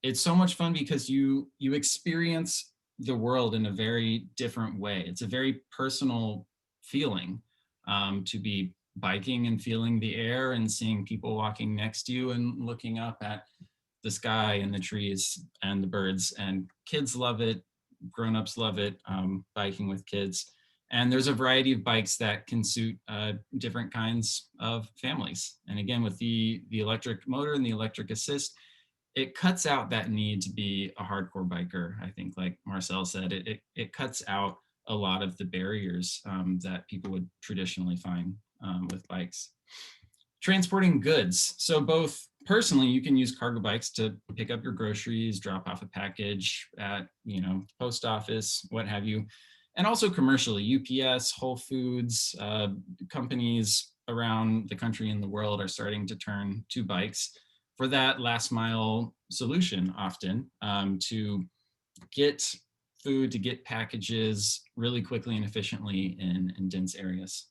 It's so much fun because you experience the world in a very different way. It's a very personal feeling to be biking and feeling the air and seeing people walking next to you and looking up at the sky and the trees and the birds. And kids love it, grown-ups love it, biking with kids. And there's a variety of bikes that can suit different kinds of families. And again, with the electric motor and the electric assist, it cuts out that need to be a hardcore biker. I think, like Marcel said, it cuts out a lot of the barriers that people would traditionally find with bikes. Transporting goods. So both personally, you can use cargo bikes to pick up your groceries, drop off a package at, post office, what have you. And also commercially, UPS, Whole Foods, companies around the country and the world are starting to turn to bikes for that last mile solution often, to get food, to get packages really quickly and efficiently in dense areas.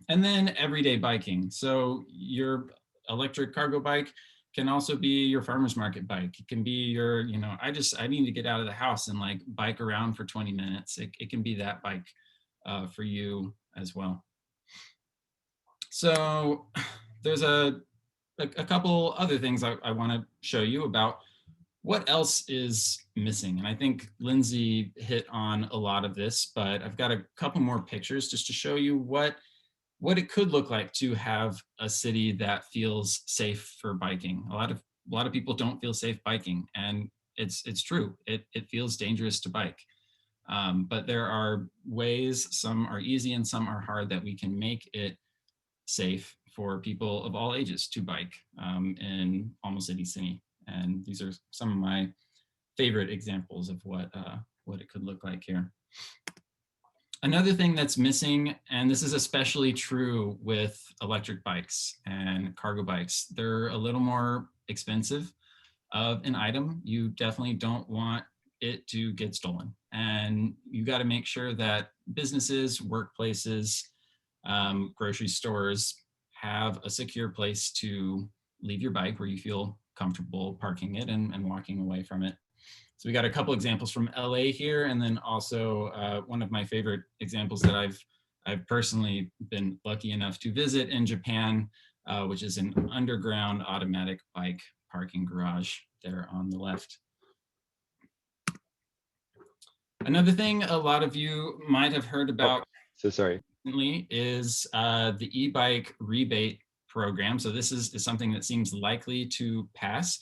And then everyday biking. So your electric cargo bike can also be your farmer's market bike. It can be your, I need to get out of the house and like bike around for 20 minutes. It can be that bike for you as well. So there's a couple other things I want to show you about what else is missing. And I think Lindsay hit on a lot of this, but I've got a couple more pictures just to show you what it could look like to have a city that feels safe for biking. A lot of people don't feel safe biking, and it's true. It feels dangerous to bike. But there are ways, some are easy and some are hard, that we can make it safe for people of all ages to bike in almost any city. And these are some of my favorite examples of what it could look like here. Another thing that's missing, and this is especially true with electric bikes and cargo bikes, they're a little more expensive of an item. You definitely don't want it to get stolen. And you got to make sure that businesses, workplaces, grocery stores have a secure place to leave your bike where you feel comfortable parking it and walking away from it. So we got a couple examples from LA here, and then also one of my favorite examples that I've personally been lucky enough to visit in Japan, which is an underground automatic bike parking garage there on the left. Another thing a lot of you might have heard about recently is the e-bike rebate program. So this is something that seems likely to pass,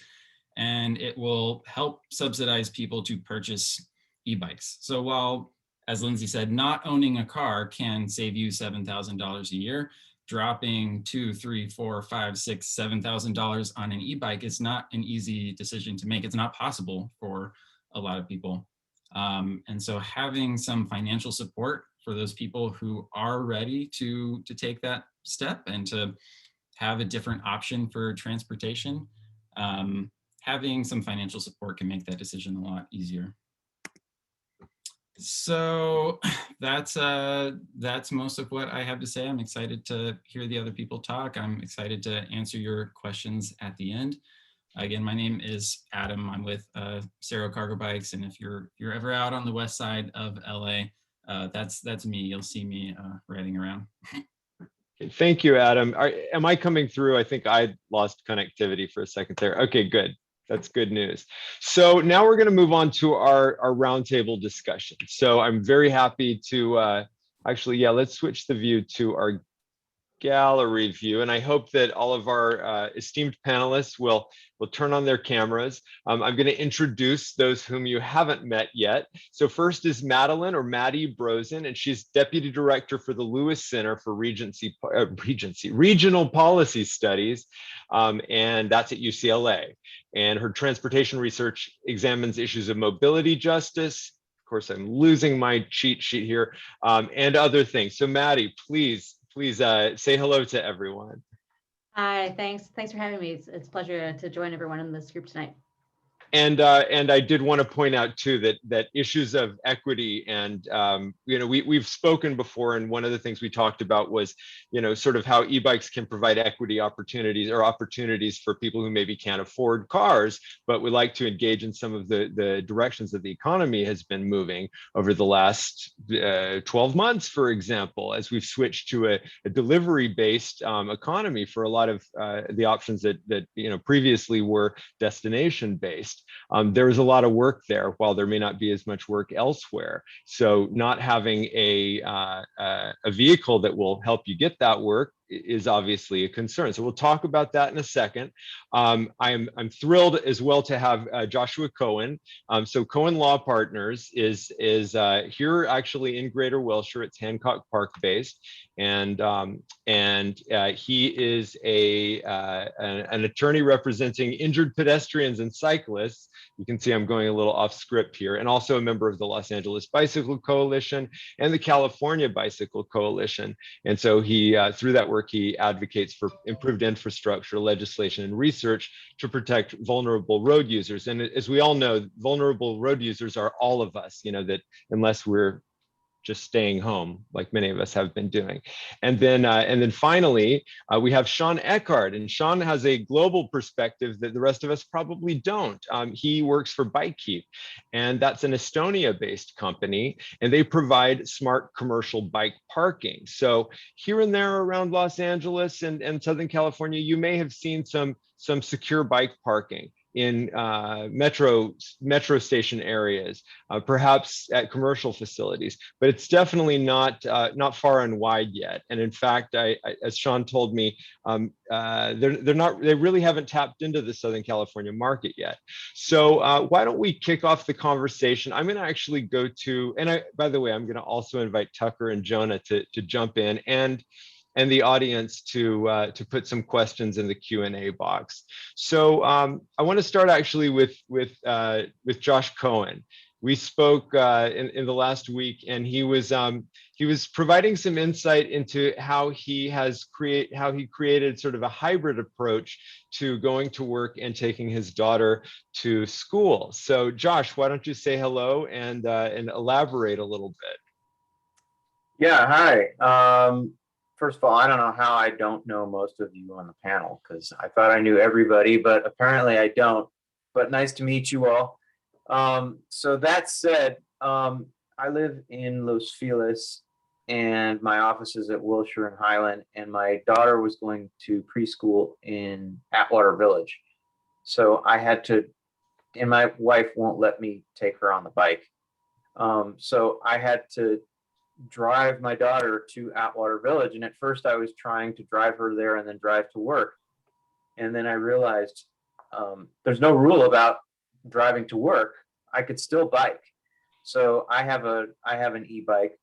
and it will help subsidize people to purchase e-bikes. So while, as Lindsay said, not owning a car can save you $7,000 a year, dropping $2,000, $3,000, $4,000, $5,000, $6,000, $7,000 on an e-bike is not an easy decision to make. It's not possible for a lot of people. And so having some financial support for those people who are ready to take that step and to have a different option for transportation, having some financial support can make that decision a lot easier. So that's most of what I have to say. I'm excited to hear the other people talk. I'm excited to answer your questions at the end. Again, my name is Adam. I'm with CERO Cargo Bikes, and if you're ever out on the west side of LA, that's me. You'll see me riding around. Thank you, Adam. Am I coming through? I think I lost connectivity for a second there. Okay, good. That's good news. So now we're going to move on to our roundtable discussion. So I'm very happy to actually, yeah, let's switch the view to our gallery view. And I hope that all of our esteemed panelists will turn on their cameras. I'm going to introduce those whom you haven't met yet. So first is Madeline, or Maddie Brozen, and she's Deputy Director for the Lewis Center for Regional Policy Studies, and that's at UCLA. And her transportation research examines issues of mobility justice. Of course, I'm losing my cheat sheet here, and other things. So Maddie, please say hello to everyone. Hi, thanks for having me. It's a pleasure to join everyone in this group tonight. And I did want to point out too that issues of equity and we've spoken before, and one of the things we talked about was sort of how e-bikes can provide equity opportunities for people who maybe can't afford cars, but would like to engage in some of the directions that the economy has been moving over the last 12 months, for example, as we've switched to a delivery-based economy for a lot of the options that previously were destination-based. There is a lot of work there, while there may not be as much work elsewhere. So not having a vehicle that will help you get that work is obviously a concern. So we'll talk about that in a second. I'm thrilled as well to have Joshua Cohen. So Cohen Law Partners is here actually in Greater Wilshire. It's Hancock Park based, and he is an attorney representing injured pedestrians and cyclists. You can see I'm going a little off script here, and also a member of the Los Angeles Bicycle Coalition and the California Bicycle Coalition. And so he, through that work, he advocates for improved infrastructure, legislation, and research to protect vulnerable road users. And as we all know, vulnerable road users are all of us, that unless we're just staying home, like many of us have been doing. And then finally, we have Sean Eckhard, and Sean has a global perspective that the rest of us probably don't. He works for Bikeep, and that's an Estonia-based company, and they provide smart commercial bike parking. So here and there around Los Angeles and Southern California, you may have seen some secure bike parking. metro station areas, perhaps at commercial facilities, but it's definitely not far and wide yet. And in fact, as Sean told me, they really haven't tapped into the Southern California market yet. So why don't we kick off the conversation? I'm going to actually go to, and by the way, I'm going to also invite Tucker and Jonah to jump in, and the audience to put some questions in the Q&A box. So I want to start actually with Josh Cohen. We spoke in the last week, and he was providing some insight into how he created sort of a hybrid approach to going to work and taking his daughter to school. So Josh, why don't you say hello and elaborate a little bit? Yeah, hi. First of all, I don't know how I don't know most of you on the panel, because I thought I knew everybody, but apparently I don't. But nice to meet you all. So that said, I live in Los Feliz, and my office is at Wilshire and Highland, and my daughter was going to preschool in Atwater Village. So I had to, and my wife won't let me take her on the bike. So I had to drive my daughter to Atwater Village. And at first I was trying to drive her there and then drive to work. And then I realized there's no rule about driving to work. I could still bike. So I have an e-bike.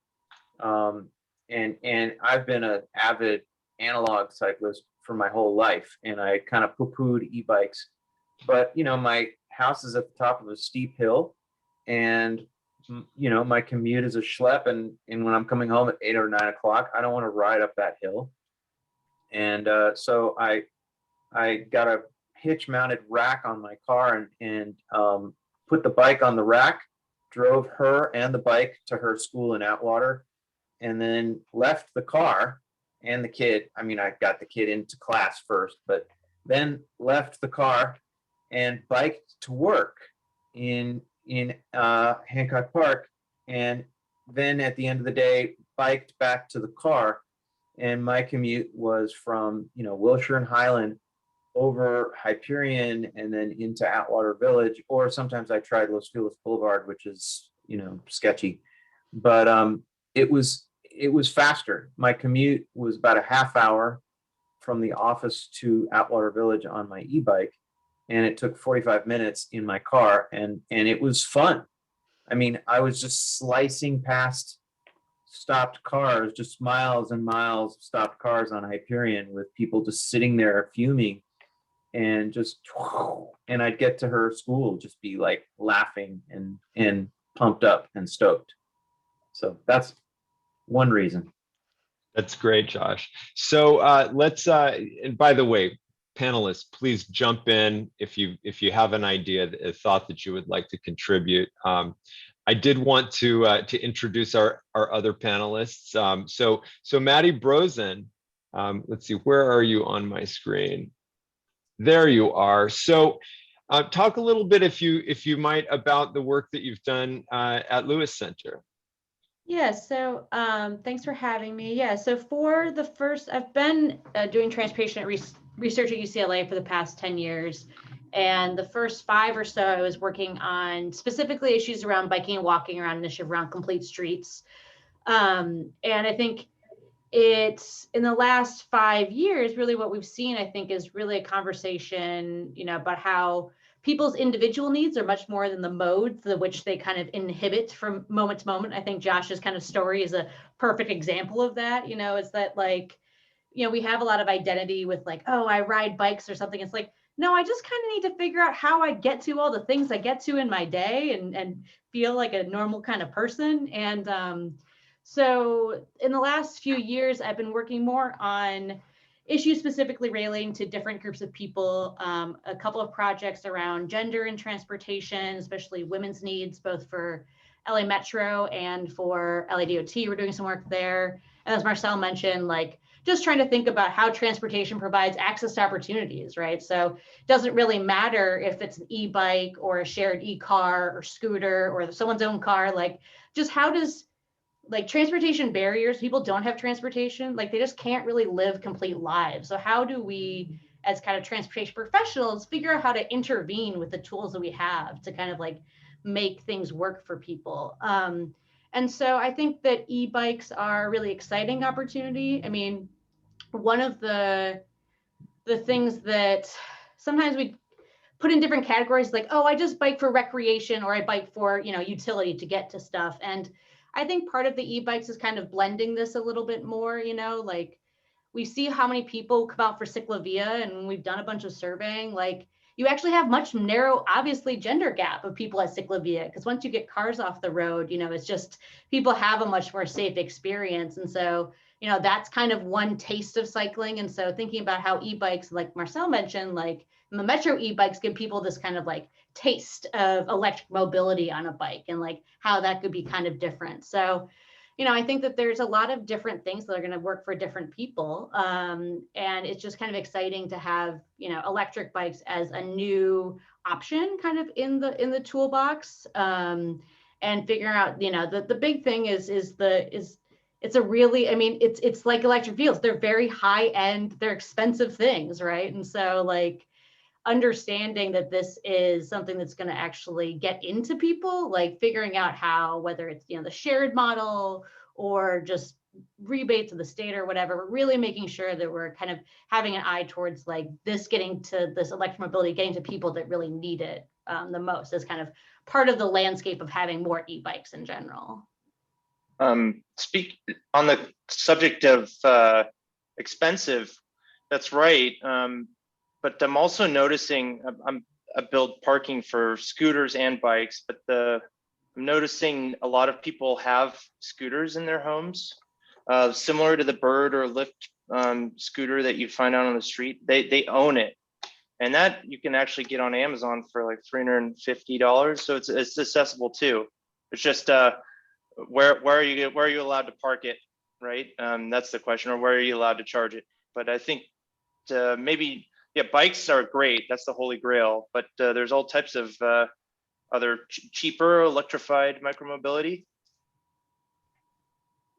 And I've been an avid analog cyclist for my whole life. And I kind of poo-pooed e-bikes. But, you know, my house is at the top of a steep hill, and you know, my commute is a schlep, and when I'm coming home at 8 or 9 o'clock, I don't want to ride up that hill. And so I got a hitch mounted rack on my car and put the bike on the rack, drove her and the bike to her school in Atwater, and then left the car and the kid. I mean, I got the kid into class first, but then left the car and biked to work in Hancock Park, and then at the end of the day biked back to the car. And my commute was from, you know, Wilshire and Highland over Hyperion and then into Atwater Village, or sometimes I tried Los Feliz Boulevard, which is, you know, sketchy, but it was faster. My commute was about a half hour from the office to Atwater Village on my e-bike, and it took 45 minutes in my car, and it was fun. I mean, I was just slicing past stopped cars, just miles and miles of stopped cars on Hyperion, with people just sitting there fuming, and and I'd get to her school, just be like laughing and pumped up and stoked. So that's one reason. That's great, Josh. So let's, and by the way, panelists, please jump in if you have an idea, a thought that you would like to contribute. I did want to introduce our other panelists. So Maddie Brozen, let's see, where are you on my screen? There you are. So talk a little bit, if you might, about the work that you've done at Lewis Center. Yeah, so thanks for having me. Yeah, so for the first, I've been doing transportation research at UCLA for the past 10 years. And the first 5 or so, I was working on specifically issues around biking and walking, around initiative around complete streets. And I think it's in the last 5 years, really what we've seen, I think, is really a conversation, you know, about how people's individual needs are much more than the modes in which they kind of inhibit from moment to moment. I think Josh's kind of story is a perfect example of that. You know, it's that, like, you know, we have a lot of identity with, like, oh, I ride bikes or something. It's like, no, I just kind of need to figure out how I get to all the things I get to in my day and feel like a normal kind of person. And so in the last few years, I've been working more on issues specifically relating to different groups of people, a couple of projects around gender and transportation, especially women's needs, both for LA Metro and for LA DOT. We're doing some work there. And as Marcel mentioned, like, just trying to think about how transportation provides access to opportunities, right? So it doesn't really matter if it's an e-bike or a shared e-car or scooter or someone's own car, like, just how does, like, transportation barriers, people don't have transportation, like, they just can't really live complete lives. So how do we as kind of transportation professionals, figure out how to intervene with the tools that we have to kind of like make things work for people. And so I think that e-bikes are a really exciting opportunity. I mean, one of the things that sometimes we put in different categories, like, oh, I just bike for recreation, or I bike for, you know, utility to get to stuff. And I think part of the e-bikes is kind of blending this a little bit more, you know, like we see how many people come out for cyclovia, and we've done a bunch of surveying, like you actually have much narrow, obviously, gender gap of people at cyclovia, because once you get cars off the road, you know, it's just people have a much more safe experience. And so, you know, that's kind of one taste of cycling. And so thinking about how e-bikes, like Marcel mentioned, like the Metro e-bikes give people this kind of like taste of electric mobility on a bike, and like how that could be kind of different. So, you know, I think that there's a lot of different things that are going to work for different people. And it's just kind of exciting to have, you know, electric bikes as a new option kind of in the toolbox. And figuring out, you know, the big thing is it's a really, I mean, it's like electric vehicles. They're very high end, they're expensive things, right? And so like understanding that this is something that's going to actually get into people, like figuring out how, whether it's, you know, the shared model or just rebates of the state or whatever, we're really making sure that we're kind of having an eye towards like this getting to this electromobility, getting to people that really need it the most, as kind of part of the landscape of having more e-bikes in general. Speak on the subject of expensive, that's right. But I'm also noticing, I build parking for scooters and bikes, but I'm noticing a lot of people have scooters in their homes, similar to the Bird or Lyft scooter that you find out on the street. They own it, and that you can actually get on Amazon for like $350. So it's accessible too. It's just where are you allowed to park it, right? That's the question, or where are you allowed to charge it? But I think maybe. Yeah, bikes are great. That's the holy grail. But there's all types of other cheaper electrified micromobility.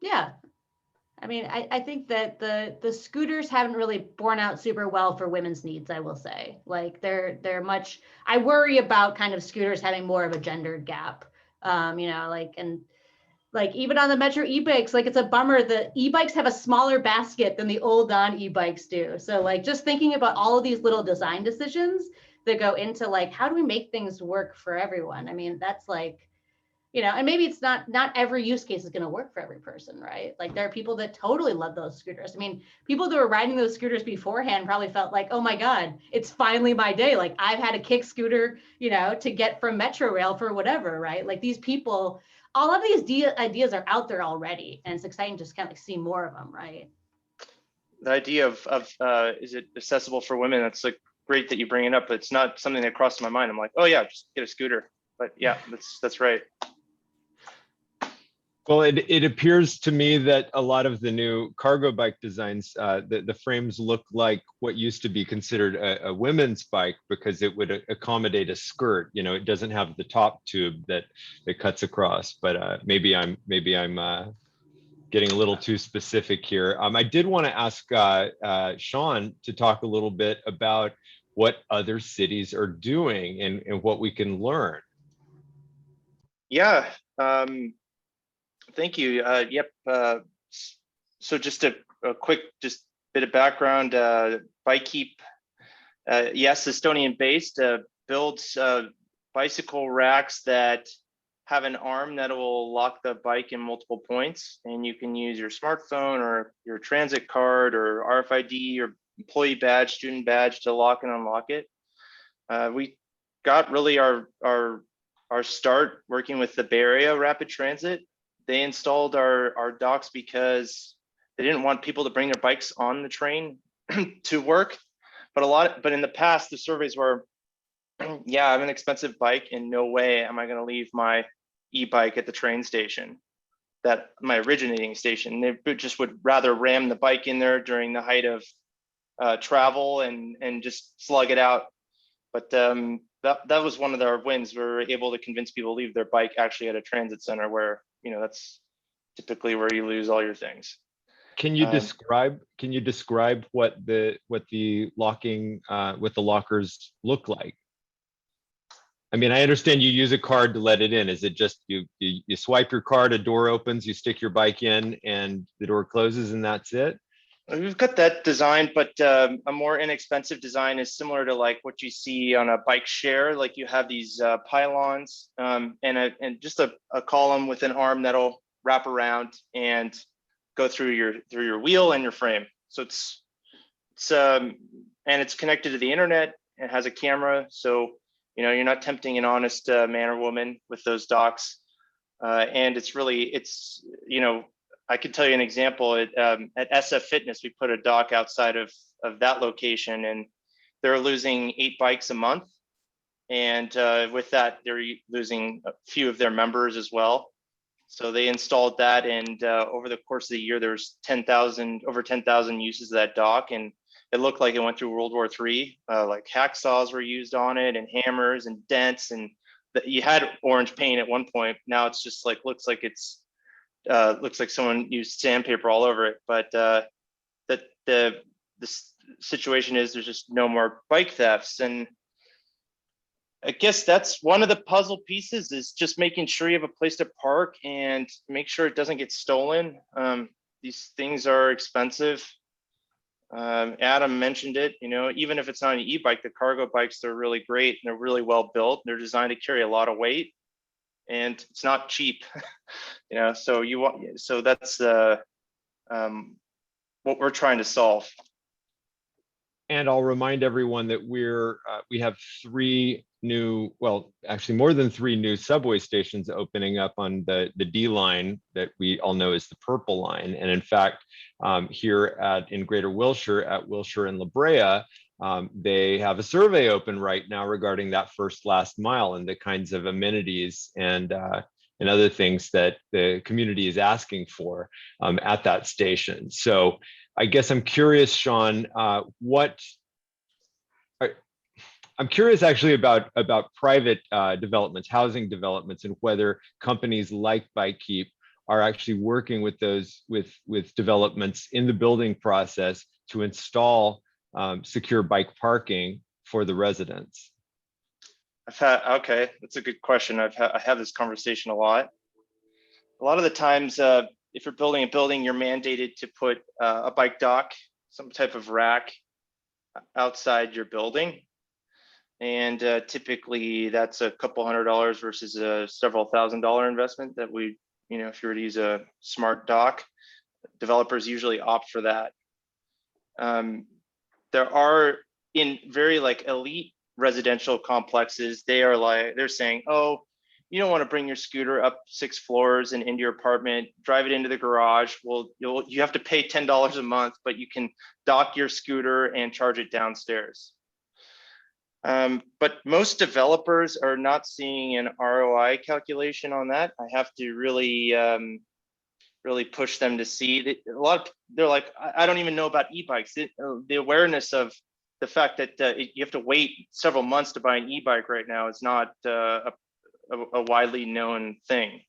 Yeah, I mean, I think that the scooters haven't really borne out super well for women's needs, I will say. Like they're much, I worry about kind of scooters having more of a gendered gap. You know, like, and like even on the Metro e-bikes, like it's a bummer that e-bikes have a smaller basket than the old non e-bikes do. So like just thinking about all of these little design decisions that go into like, how do we make things work for everyone? I mean, that's like, you know, and maybe it's not every use case is going to work for every person, right? Like there are people that totally love those scooters. I mean, people that were riding those scooters beforehand probably felt like, oh my God, it's finally my day. Like I've had a kick scooter, you know, to get from Metro Rail for whatever, right? Like these people, all of these ideas are out there already, and it's exciting to just kind of like see more of them, right? The idea of is it accessible for women? That's like great that you bring it up. It's not something that crossed my mind. I'm like, oh yeah, just get a scooter. But yeah, that's right. Well, it appears to me that a lot of the new cargo bike designs, the frames look like what used to be considered a women's bike, because it would accommodate a skirt. You know, it doesn't have the top tube that cuts across. But maybe I'm getting a little too specific here. I did want to ask Sean to talk a little bit about what other cities are doing and what we can learn. Yeah. Thank you. Yep. So just a quick bit of background. Bikeep, yes, Estonian based, builds bicycle racks that have an arm that will lock the bike in multiple points, and you can use your smartphone or your transit card or RFID or employee badge, student badge to lock and unlock it. We got really our start working with the Bay Area Rapid Transit. They installed our docks because they didn't want people to bring their bikes on the train to work. But in the past, the surveys were, yeah, I have an expensive bike, and no way am I going to leave my e-bike at the train station, my originating station. They just would rather ram the bike in there during the height of travel and just slug it out. But that was one of our wins. We were able to convince people to leave their bike actually at a transit center where, you know, that's typically where you lose all your things. Can you describe what the lockers look like? I mean, I understand you use a card to let it in. Is it just you swipe your card, a door opens, you stick your bike in, and the door closes, and that's it? We've got that design, but a more inexpensive design is similar to like what you see on a bike share. Like you have these pylons and just a column with an arm that'll wrap around and go through your wheel and your frame. So it's and it's connected to the internet. It has a camera, so you're not tempting an honest man or woman with those docks. And it's I could tell you an example. At SF Fitness, we put a dock outside of that location, and they're losing 8 bikes a month. And with that, they're losing a few of their members as well. So they installed that, and over the course of the year, there's over 10,000 uses of that dock, and it looked like it went through World War III. Like hacksaws were used on it, and hammers and dents, and you had orange paint at one point. Now it's just like looks like someone used sandpaper all over it. But the situation is there's just no more bike thefts, and I guess that's one of the puzzle pieces, is just making sure you have a place to park and make sure it doesn't get stolen. These things are expensive. Adam mentioned it, even if it's not an e-bike, the cargo bikes, they're really great and they're really well built. They're designed to carry a lot of weight, and it's not cheap. So that's what we're trying to solve. And I'll remind everyone that we have 3 new, well, actually more than 3 new subway stations opening up on the D line that we all know is the Purple Line. And in fact, here in Greater Wilshire, at Wilshire and La Brea, they have a survey open right now regarding that first last mile and the kinds of amenities and other things that the community is asking for at that station. So I guess I'm curious, Sean, I'm curious actually about private developments, housing developments, and whether companies like Bikeep are actually working with those with developments in the building process to install secure bike parking for the residents. Okay, that's a good question. I have this conversation a lot. A lot of the times, if you're building a building, you're mandated to put a bike dock, some type of rack outside your building. And typically that's a couple $100 versus a several $1,000 investment that if you were to use a smart dock, developers usually opt for that. There are, in very elite residential complexes, they're saying, oh, you don't want to bring your scooter up 6 floors and into your apartment, drive it into the garage. Well, you have to pay $10 a month, but you can dock your scooter and charge it downstairs. But most developers are not seeing an ROI calculation on that. I have to really push them to see that. They're like, I don't even know about e-bikes. The awareness of the fact that you have to wait several months to buy an e-bike right now is not a widely known thing.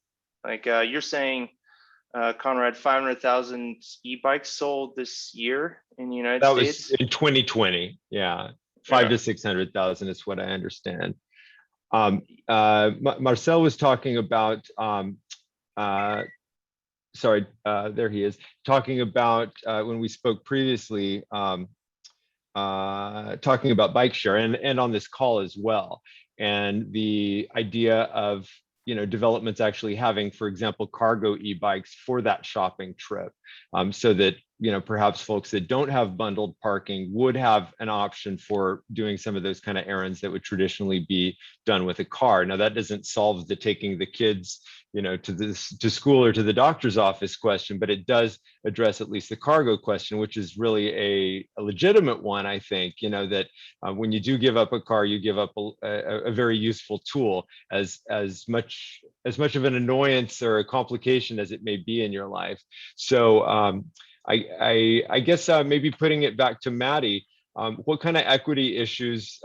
Like you're saying, Conrad, 500,000 e-bikes sold this year in the United States? That was in 2020, yeah. 500,000 to 600,000 is what I understand. Marcel was talking about, there he is, talking about when we spoke previously, talking about bike share and on this call as well. And the idea of developments actually having, for example, cargo e-bikes for that shopping trip, so that perhaps folks that don't have bundled parking would have an option for doing some of those kind of errands that would traditionally be done with a car. Now that doesn't solve the taking the kids to school or to the doctor's office question, but it does address at least the cargo question, which is really a legitimate one. I think that when you do give up a car, you give up a very useful tool, as much of an annoyance or a complication as it may be in your life. So I guess maybe putting it back to Maddie, what kind of equity issues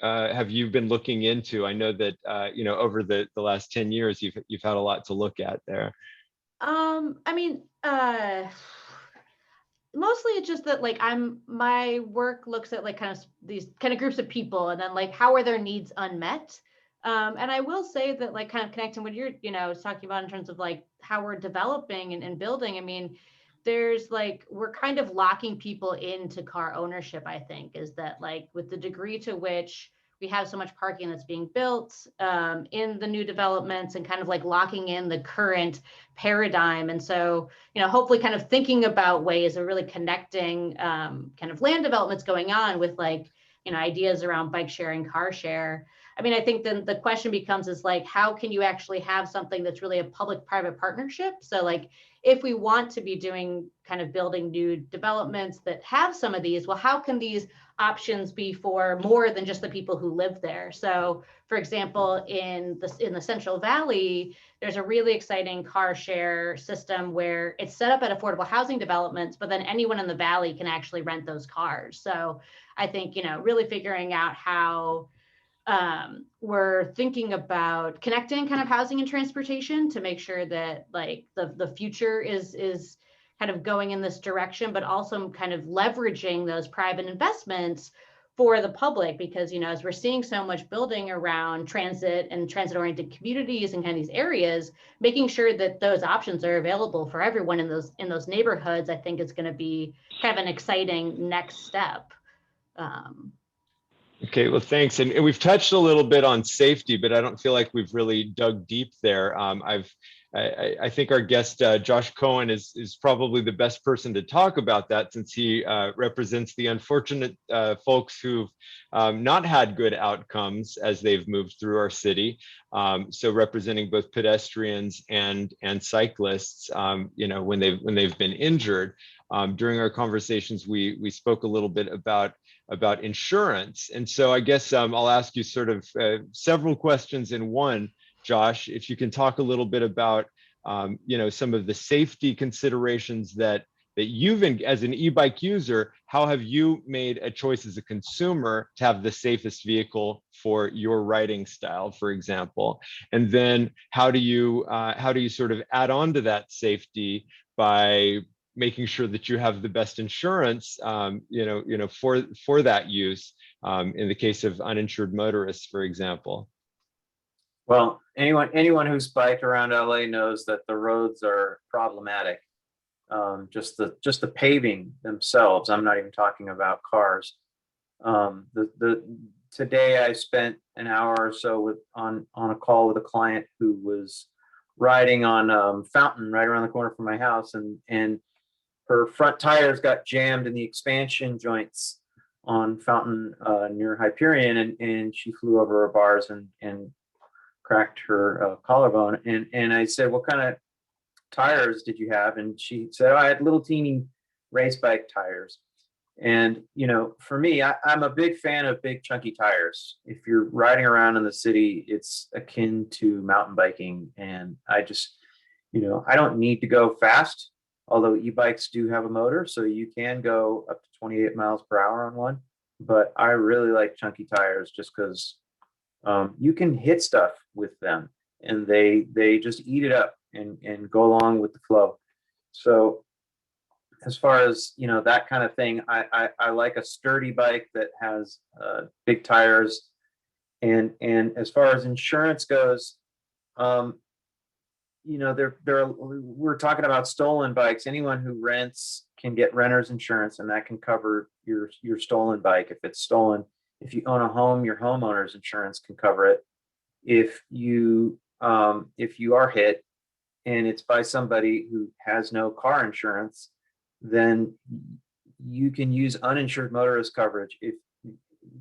have you been looking into? I know that over the last 10 years, you've had a lot to look at there. I mean, mostly it's just that like my work looks at like kind of these kind of groups of people, and then like how are their needs unmet. And I will say that like kind of connecting what you're, talking about in terms of like how we're developing and building. I mean, there's like, we're kind of locking people into car ownership, I think, is that like with the degree to which we have so much parking that's being built in the new developments, and kind of like locking in the current paradigm. And so, hopefully kind of thinking about ways of really connecting kind of land developments going on with like, ideas around bike sharing, car share. I mean, I think then the question becomes is like, how can you actually have something that's really a public-private partnership? So like, if we want to be doing kind of building new developments that have some of these, well, how can these options be for more than just the people who live there? So for example, in the Central Valley, there's a really exciting car share system where it's set up at affordable housing developments, but then anyone in the Valley can actually rent those cars. So I think, really figuring out how we're thinking about connecting kind of housing and transportation to make sure that like the future is kind of going in this direction, but also kind of leveraging those private investments for the public, because, as we're seeing so much building around transit and transit-oriented communities and kind of these areas, making sure that those options are available for everyone in those neighborhoods, I think is going to be kind of an exciting next step. Okay, well, thanks. And we've touched a little bit on safety, but I don't feel like we've really dug deep there. I think our guest, Josh Cohen, is probably the best person to talk about that, since he represents the unfortunate folks who've not had good outcomes as they've moved through our city. So representing both pedestrians and cyclists, when they've been injured. During our conversations, we spoke a little bit about insurance. And so I guess I'll ask you sort of several questions in one, Josh, if you can talk a little bit about, some of the safety considerations that you've, as an e-bike user, how have you made a choice as a consumer to have the safest vehicle for your riding style, for example? And then how do you sort of add on to that safety by making sure that you have the best insurance, for that use, in the case of uninsured motorists, for example? Well, anyone who's biked around LA knows that the roads are problematic. Just the paving themselves. I'm not even talking about cars. Today I spent an hour or so on a call with a client who was riding on Fountain right around the corner from my house, and her front tires got jammed in the expansion joints on Fountain near Hyperion, and she flew over her bars and cracked her collarbone. And I said, "What kind of tires did you have?" And she said, "Oh, I had little teeny race bike tires." And for me, I'm a big fan of big chunky tires. If you're riding around in the city, it's akin to mountain biking. And I just, I don't need to go fast. Although e-bikes do have a motor, so you can go up to 28 miles per hour on one. But I really like chunky tires just because you can hit stuff with them, and they just eat it up and go along with the flow. So as far as that kind of thing, I like a sturdy bike that has big tires. And as far as insurance goes, we're talking about stolen bikes. Anyone who rents can get renter's insurance, and that can cover your stolen bike if it's stolen. If you own a home, your homeowner's insurance can cover it. If you are hit and it's by somebody who has no car insurance, then you can use uninsured motorist coverage. If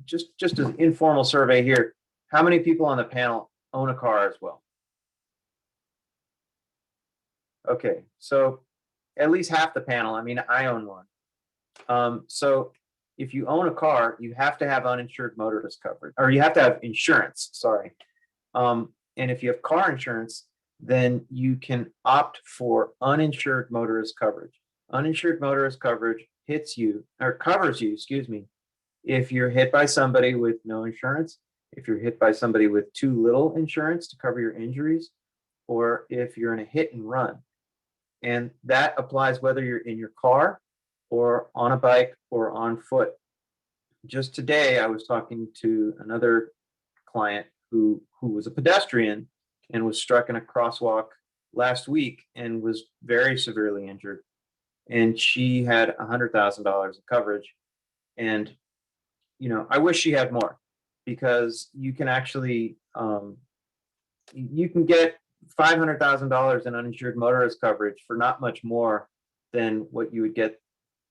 just an informal survey here, how many people on the panel own a car as well? Okay, so at least half the panel. I mean, I own one. So if you own a car, you have to have uninsured motorist coverage, or you have to have insurance, sorry. And if you have car insurance, then you can opt for uninsured motorist coverage. Uninsured motorist coverage covers you, if you're hit by somebody with no insurance, if you're hit by somebody with too little insurance to cover your injuries, or if you're in a hit and run. And that applies whether you're in your car or on a bike or on foot. Just today, I was talking to another client who was a pedestrian and was struck in a crosswalk last week and was very severely injured. And she had $100,000 of coverage. And, you know, I wish she had more, because you can actually, you can get $500,000 in uninsured motorist coverage for not much more than what you would get,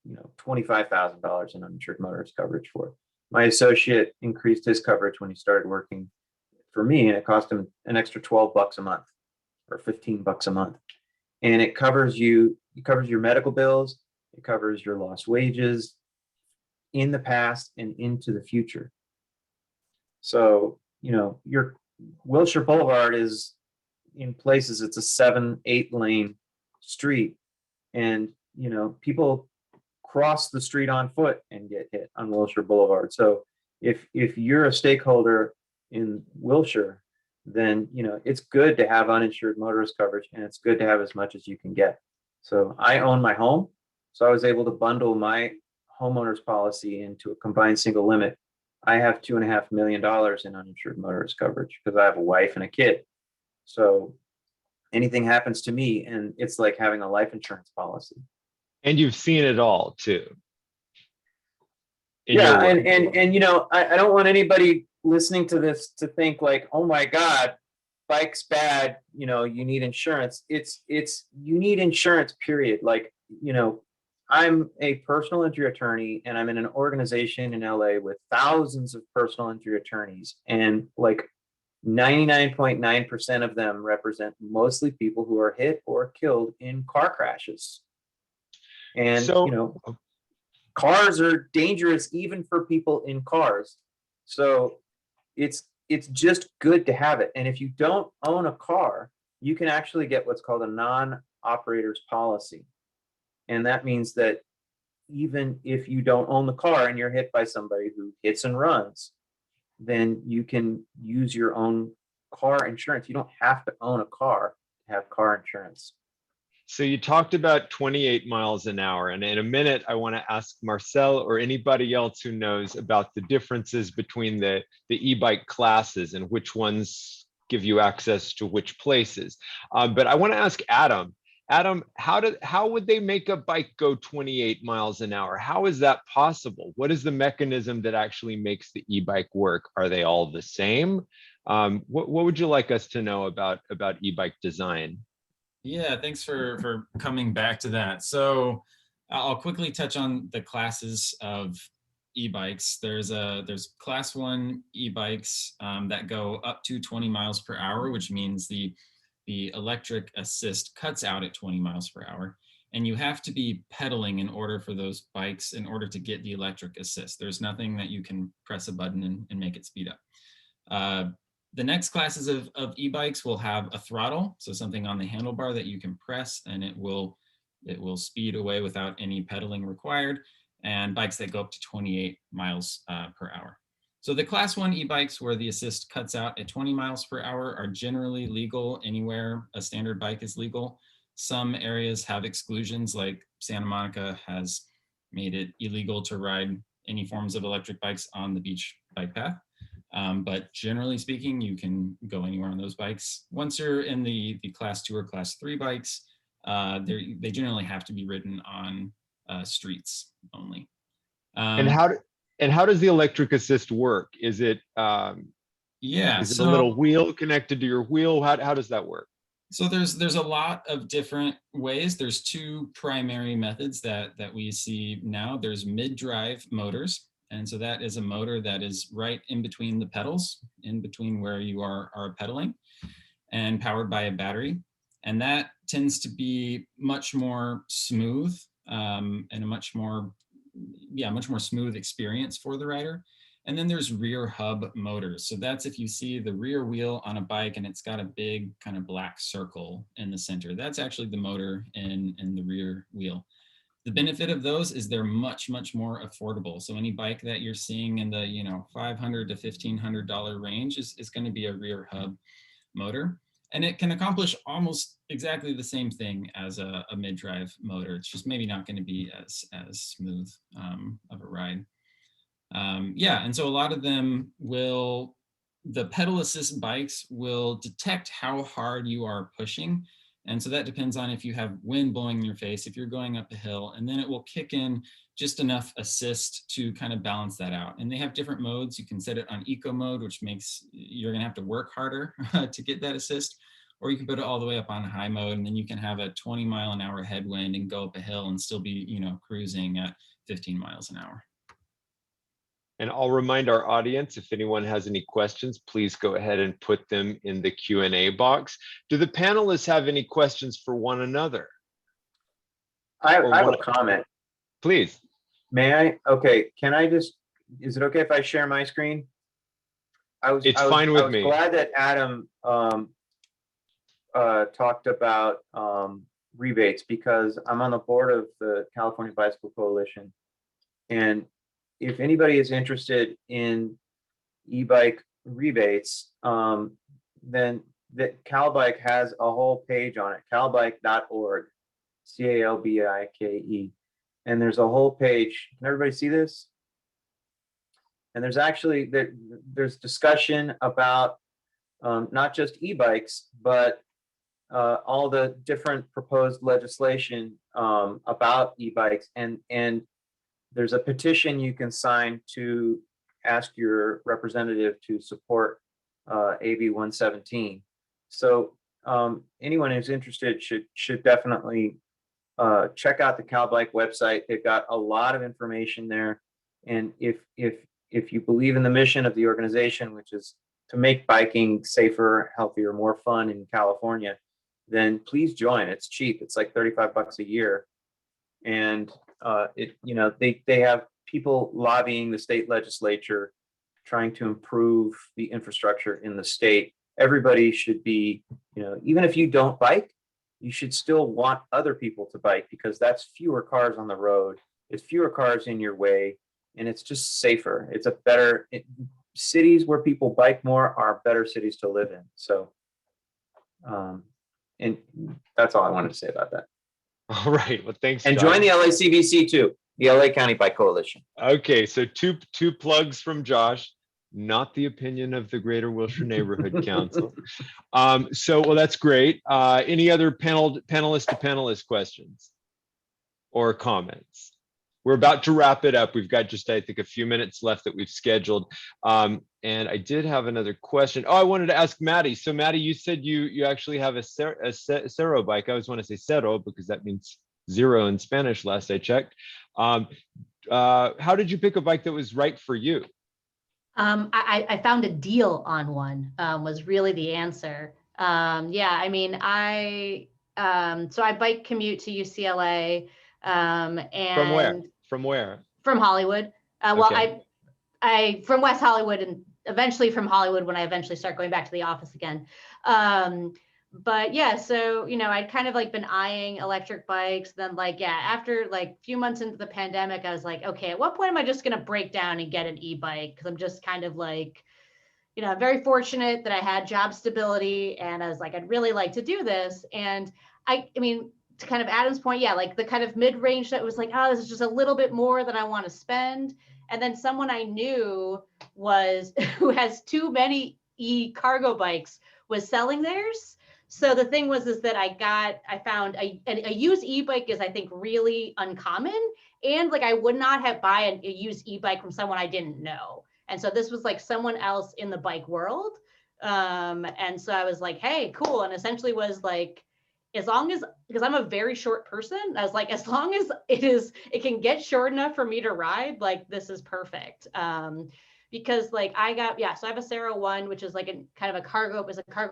you know, $25,000 in uninsured motorist coverage for. My associate increased his coverage when he started working for me, and it cost him an extra $12 a month or $15 a month. And it covers you, it covers your medical bills, it covers your lost wages in the past and into the future. So, you know, your Wilshire Boulevard is, in places, it's a 7-8 lane street. And, you know, people cross the street on foot and get hit on Wilshire Boulevard. So if you're a stakeholder in Wilshire, then, you know, it's good to have uninsured motorist coverage, and it's good to have as much as you can get. So I own my home, so I was able to bundle my homeowner's policy into a combined single limit. I have $2.5 million in uninsured motorist coverage because I have a wife and a kid. So anything happens to me, and it's like having a life insurance policy. And you've seen it all too. Yeah, and you know, I don't want anybody listening to this to think like, oh my God, bike's bad, you know, you need insurance. It's you need insurance, period. Like, you know, I'm a personal injury attorney, and I'm in an organization in LA with thousands of personal injury attorneys, and like 99.9% of them represent mostly people who are hit or killed in car crashes. And, so, you know, cars are dangerous even for people in cars. So it's just good to have it. And if you don't own a car, you can actually get what's called a non-operator's policy. And that means that even if you don't own the car and you're hit by somebody who hits and runs, then you can use your own car insurance. You don't have to own a car to have car insurance. So you talked about 28 miles an hour, and in a minute, I want to ask Marcel or anybody else who knows about the differences between the e-bike classes and which ones give you access to which places. But I want to ask Adam. Adam, how would they make a bike go 28 miles an hour? How is that possible? What is the mechanism that actually makes the e-bike work? Are they all the same? What would you like us to know about e-bike design? Yeah, thanks for coming back to that. So I'll quickly touch on the classes of e-bikes. There's class 1 e-bikes that go up to 20 miles per hour, which means the electric assist cuts out at 20 miles per hour. And you have to be pedaling in order for those bikes, in order to get the electric assist. There's nothing that you can press a button and make it speed up. The next classes of e-bikes will have a throttle, so something on the handlebar that you can press, and it will speed away without any pedaling required, and bikes that go up to 28 miles per hour. So the class 1 e-bikes where the assist cuts out at 20 miles per hour are generally legal anywhere a standard bike is legal. Some areas have exclusions, like Santa Monica has made it illegal to ride any forms of electric bikes on the beach bike path. But generally speaking, you can go anywhere on those bikes. Once you're in the class 2 or class 3 bikes, they generally have to be ridden on streets only. And how does the electric assist work? Is it a little wheel connected to your wheel? How does that work? So there's a lot of different ways. There's 2 primary methods that we see now. There's mid-drive motors. And so that is a motor that is right in between the pedals, in between where you are pedaling, and powered by a battery. And that tends to be much more smooth and a much more smooth experience for the rider. And then there's rear hub motors. So that's if you see the rear wheel on a bike and it's got a big kind of black circle in the center. That's actually the motor in the rear wheel. The benefit of those is they're much, much more affordable. So any bike that you're seeing in the $500 to $1,500 range is going to be a rear hub motor. And it can accomplish almost exactly the same thing as a mid-drive motor. It's just maybe not going to be as smooth of a ride. Yeah, and so a lot of them will, the pedal assist bikes will detect how hard you are pushing. And so that depends on if you have wind blowing in your face, if you're going up a hill, and then it will kick in just enough assist to kind of balance that out. And they have different modes. You can set it on eco mode, which means you're gonna have to work harder to get that assist, or you can put it all the way up on high mode, and then you can have a 20-mile-an-hour headwind and go up a hill and still be, you know, cruising at 15 miles an hour. And I'll remind our audience, if anyone has any questions, please go ahead and put them in the Q&A box. Do the panelists have any questions for one another? I have a comment. Please. May I? Okay, can I just, is it okay if I share my screen? It's fine with me. I was glad that Adam talked about rebates, because I'm on the board of the California Bicycle Coalition. And if anybody is interested in e-bike rebates, then the CalBike has a whole page on it, calbike.org, CALBIKE. And there's a whole page. Can everybody see this? And there's actually, there's discussion about not just e-bikes, but all the different proposed legislation about e-bikes. And there's a petition you can sign to ask your representative to support AB 117. So anyone who's interested should definitely check out the CalBike website. They've got a lot of information there. And if you believe in the mission of the organization, which is to make biking safer, healthier, more fun in California, then please join. It's cheap. It's like $35 a year. And they have people lobbying the state legislature, trying to improve the infrastructure in the state. Everybody should be, even if you don't bike, you should still want other people to bike, because that's fewer cars on the road. It's fewer cars in your way, and it's just safer. It's a better, cities where people bike more are better cities to live in. So, and that's all I wanted to say about that. All right, well, thanks. And Josh. join the LACBC too, the LA County Bike Coalition. Okay, so two plugs from Josh, not the opinion of the Greater Wilshire Neighborhood Council. Well, that's great. Any other panelist to panelist questions or comments? We're about to wrap it up. We've got just, I think, a few minutes left that we've scheduled. And I did have another question. Oh, I wanted to ask Maddie. So Maddie, you said you actually have a CERO bike. I always want to say CERO because that means zero in Spanish, last I checked. How did you pick a bike that was right for you? I found a deal on one, was really the answer. Yeah, I mean, so I bike commute to UCLA. And From where? From Hollywood. Well, Okay. I from West Hollywood, and eventually from Hollywood when I eventually start going back to the office again. But yeah, so, I'd kind of like been eyeing electric bikes. Then after like a few months into the pandemic, I was like, okay, at what point am I just going to break down and get an e-bike? Because I'm just kind of like, very fortunate that I had job stability, and I was like, I'd really like to do this. And I mean, to kind of Adam's point, yeah, like the kind of mid-range that was like, oh, this is just a little bit more than I want to spend. And then someone I knew who has too many e-cargo bikes was selling theirs. So the thing is that I found a used e-bike is, I think, really uncommon. And like, I would not have buy a used e-bike from someone I didn't know. And so this was like someone else in the bike world. And so I was like, hey, cool. And essentially was like, because I'm a very short person, I was like, as long as it can get short enough for me to ride, like this is perfect. Because like so I have a CERO 1, which is like a cargo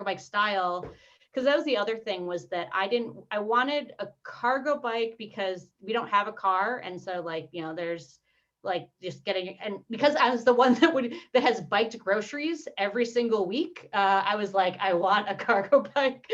bike style. Because that was the other thing, was that I wanted a cargo bike because we don't have a car. And so like, there's like just getting, and because I was the one that has biked groceries every single week, I was like, I want a cargo bike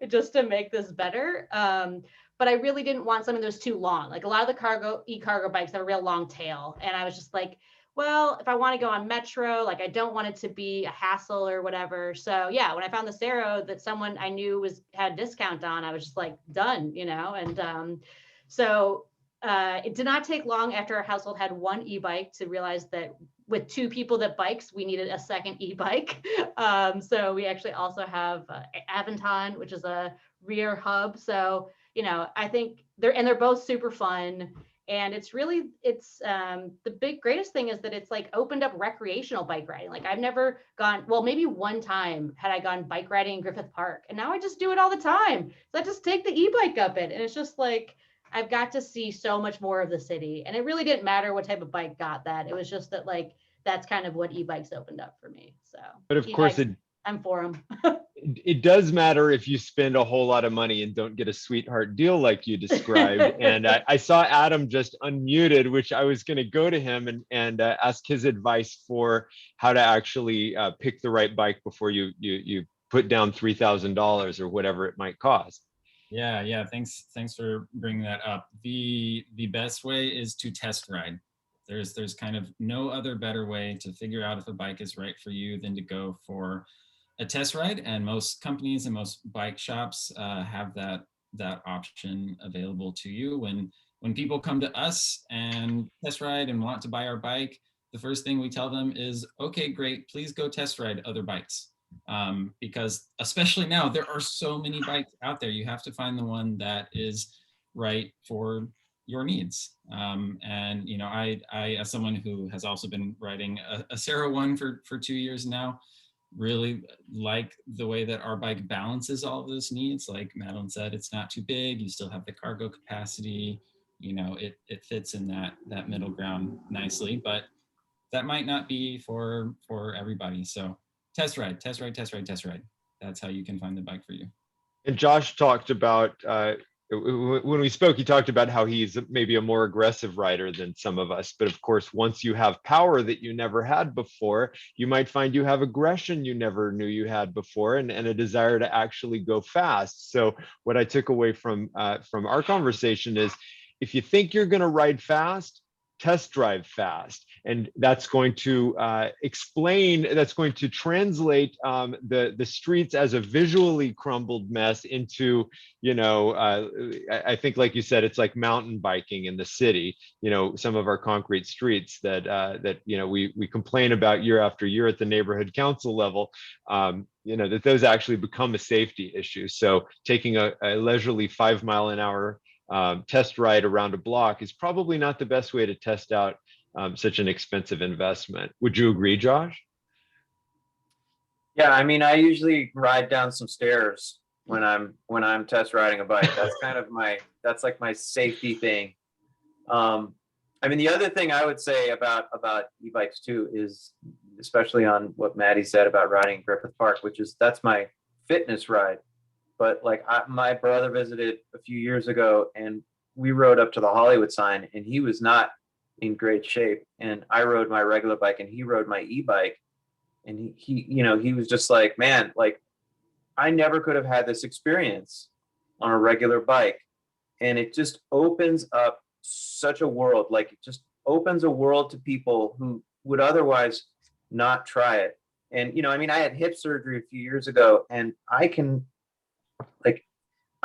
just to make this better. But I really didn't want something that was too long. Like a lot of the e-cargo bikes have a real long tail. And I was just like, well, if I want to go on Metro, like I don't want it to be a hassle or whatever. So yeah, when I found the CERO that someone I knew had a discount on, I was just like, done, And so it did not take long after our household had one e-bike to realize that with two people that bikes, we needed a second e-bike. So we actually also have Aventon, which is a rear hub. So, I think they're both super fun. And it's the greatest thing is that it's like opened up recreational bike riding. Like I've never gone, well, maybe one time had I gone bike riding in Griffith Park, and now I just do it all the time. So I just take the e-bike up it. And it's just like, I've got to see so much more of the city. And it really didn't matter what type of bike got that. It was just that like, that's kind of what e-bikes opened up for me. So, but of course I'm for them. it does matter if you spend a whole lot of money and don't get a sweetheart deal like you described. And I saw Adam just unmuted, which I was going to go to him and ask his advice for how to actually pick the right bike before you put down $3,000 or whatever it might cost. Yeah. Thanks for bringing that up. The best way is to test ride. There's kind of no other better way to figure out if a bike is right for you than to go for a test ride, and most companies and most bike shops have that option available to you. When people come to us and test ride and want to buy our bike, the first thing we tell them is, okay, great, please go test ride other bikes. Because especially now, there are so many bikes out there. You have to find the one that is right for your needs. And I as someone who has also been riding a CERO one for 2 years now, really like the way that our bike balances all of those needs. Like Madeline said, it's not too big. You still have the cargo capacity. It fits in that middle ground nicely, but that might not be for everybody. So test ride. That's how you can find the bike for you. And Josh talked about, when we spoke, he talked about how he's maybe a more aggressive rider than some of us. But of course, once you have power that you never had before, you might find you have aggression you never knew you had before, and a desire to actually go fast. So what I took away from our conversation is, if you think you're going to ride fast, test drive fast. And that's going to translate the streets as a visually crumbled mess into, I think, like you said, it's like mountain biking in the city. Some of our concrete streets that we complain about year after year at the neighborhood council level, that those actually become a safety issue. So taking a leisurely 5 mile an hour test ride around a block is probably not the best way to test out such an expensive investment. Would you agree, Josh? Yeah, I mean, I usually ride down some stairs when I'm test riding a bike. That's kind of that's like my safety thing. I mean, the other thing I would say about e-bikes too is, especially on what Maddie said about riding in Griffith Park, which is, that's my fitness ride. But like my brother visited a few years ago, and we rode up to the Hollywood sign, and he was not in great shape. And I rode my regular bike, and he rode my e-bike. And he was just like, man, like I never could have had this experience on a regular bike. And it just opens up such a world. Like, it just opens a world to people who would otherwise not try it. And, I mean, I had hip surgery a few years ago, and I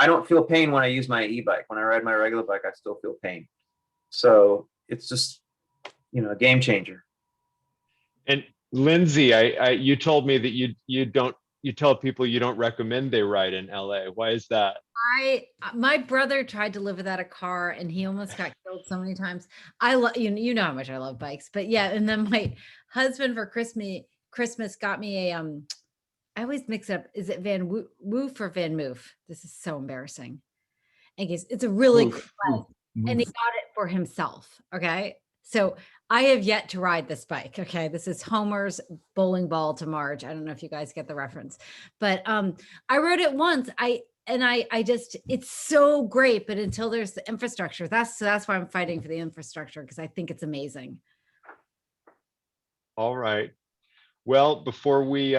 don't feel pain when I use my e-bike. When I ride my regular bike, I still feel pain. So it's just, a game changer. And Lindsay, you told me that you tell people you don't recommend they ride in LA. Why is that? My brother tried to live without a car, and he almost got killed so many times. I love, you know how much I love bikes, but yeah. And then my husband for Christmas got me I always mix up. Is it Van Woof or Van Moof? This is so embarrassing. I guess it's a really cool bike, and he got it for himself. Okay. So I have yet to ride this bike. Okay. This is Homer's bowling ball to Marge. I don't know if you guys get the reference, but I rode it once. I just, it's so great, but until there's the infrastructure, that's why I'm fighting for the infrastructure, because I think it's amazing. All right. Well, before we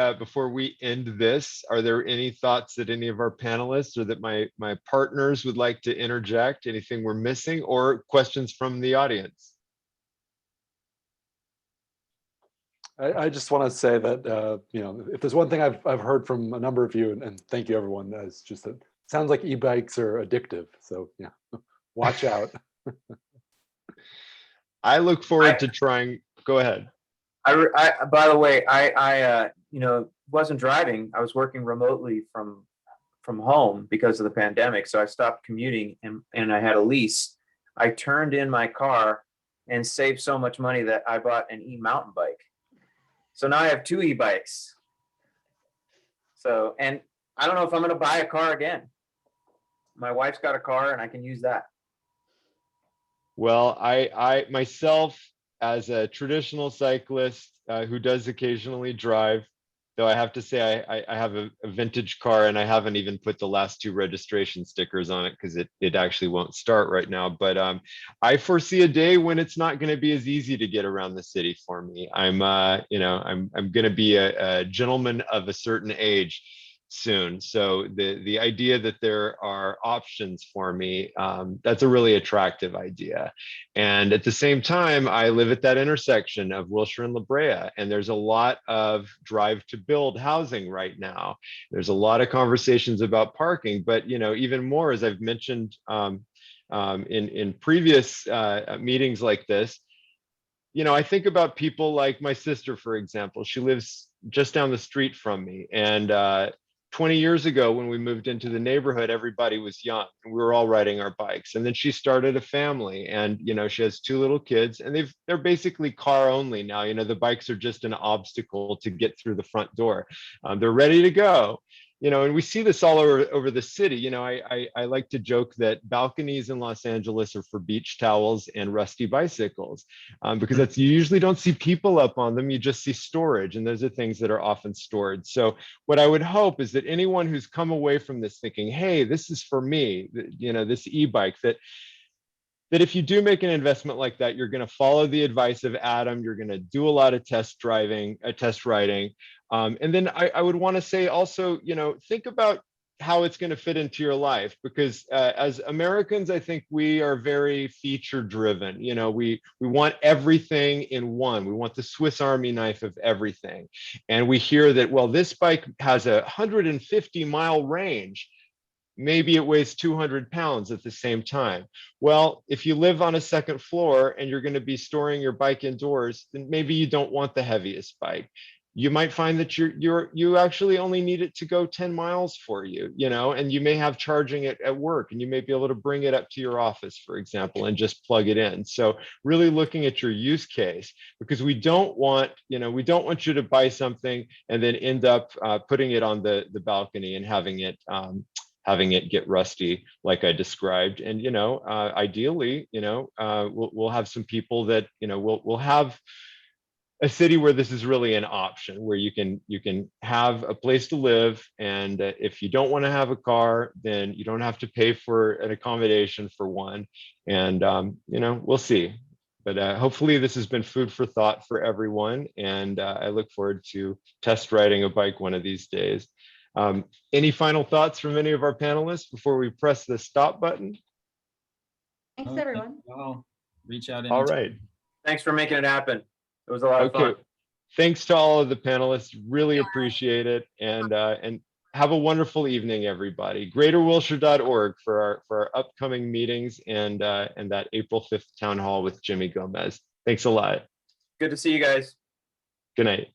end this, are there any thoughts that any of our panelists or that my partners would like to interject? Anything we're missing, or questions from the audience? I just want to say that, if there's one thing I've heard from a number of you, and thank you everyone, is just that it sounds like e-bikes are addictive. So yeah, watch out. I look forward to trying. Go ahead. By the way, I wasn't driving. I was working remotely from home because of the pandemic. So I stopped commuting and I had a lease. I turned in my car and saved so much money that I bought an e-mountain bike. So now I have 2 e-bikes. So, and I don't know if I'm going to buy a car again. My wife's got a car and I can use that. Well, I myself, as a traditional cyclist who does occasionally drive, though I have to say I have a vintage car and I haven't even put the last 2 registration stickers on it because it actually won't start right now. But I foresee a day when it's not going to be as easy to get around the city for me. I'm going to be a gentleman of a certain age soon. So the idea that there are options for me, that's a really attractive idea. And at the same time, I live at that intersection of Wilshire and La Brea, and there's a lot of drive to build housing right now. There's a lot of conversations about parking, but even more, as I've mentioned in previous meetings like this, I think about people like my sister, for example. She lives just down the street from me, and 20 years ago, when we moved into the neighborhood, everybody was young and we were all riding our bikes. And then she started a family, and she has 2 little kids, and they're basically car only now. The bikes are just an obstacle to get through the front door. They're ready to go. And we see this all over the city. I like to joke that balconies in Los Angeles are for beach towels and rusty bicycles, because you usually don't see people up on them. You just see storage, and those are things that are often stored. So what I would hope is that anyone who's come away from this thinking, hey, this is for me, this e-bike, that if you do make an investment like that, you're going to follow the advice of Adam. You're going to do a lot of test riding. And then I would want to say also, think about how it's going to fit into your life, because as Americans, I think we are very feature driven. We want everything in one. We want the Swiss Army knife of everything. And we hear that, well, this bike has a 150-mile range. Maybe it weighs 200 pounds at the same time. Well, if you live on a second floor and you're going to be storing your bike indoors, then maybe you don't want the heaviest bike. You might find that you actually only need it to go 10 miles for you, and you may have charging it at work, and you may be able to bring it up to your office, for example, and just plug it in. So really looking at your use case, because we don't want you to buy something and then end up putting it on the balcony and having it get rusty, like I described. And ideally, we'll have some people that we'll have a city where this is really an option, where you can have a place to live, and if you don't want to have a car, then you don't have to pay for an accommodation for one. And we'll see. But hopefully this has been food for thought for everyone, and I look forward to test riding a bike one of these days. Any final thoughts from any of our panelists before we press the stop button? Thanks, everyone. I'll reach out. All right. Thanks for making it happen. It was a lot of fun. Thanks to all of the panelists. Really appreciate it. And have a wonderful evening, everybody. GreaterWilshire.org for our upcoming meetings and that April 5th town hall with Jimmy Gomez. Thanks a lot. Good to see you guys. Good night.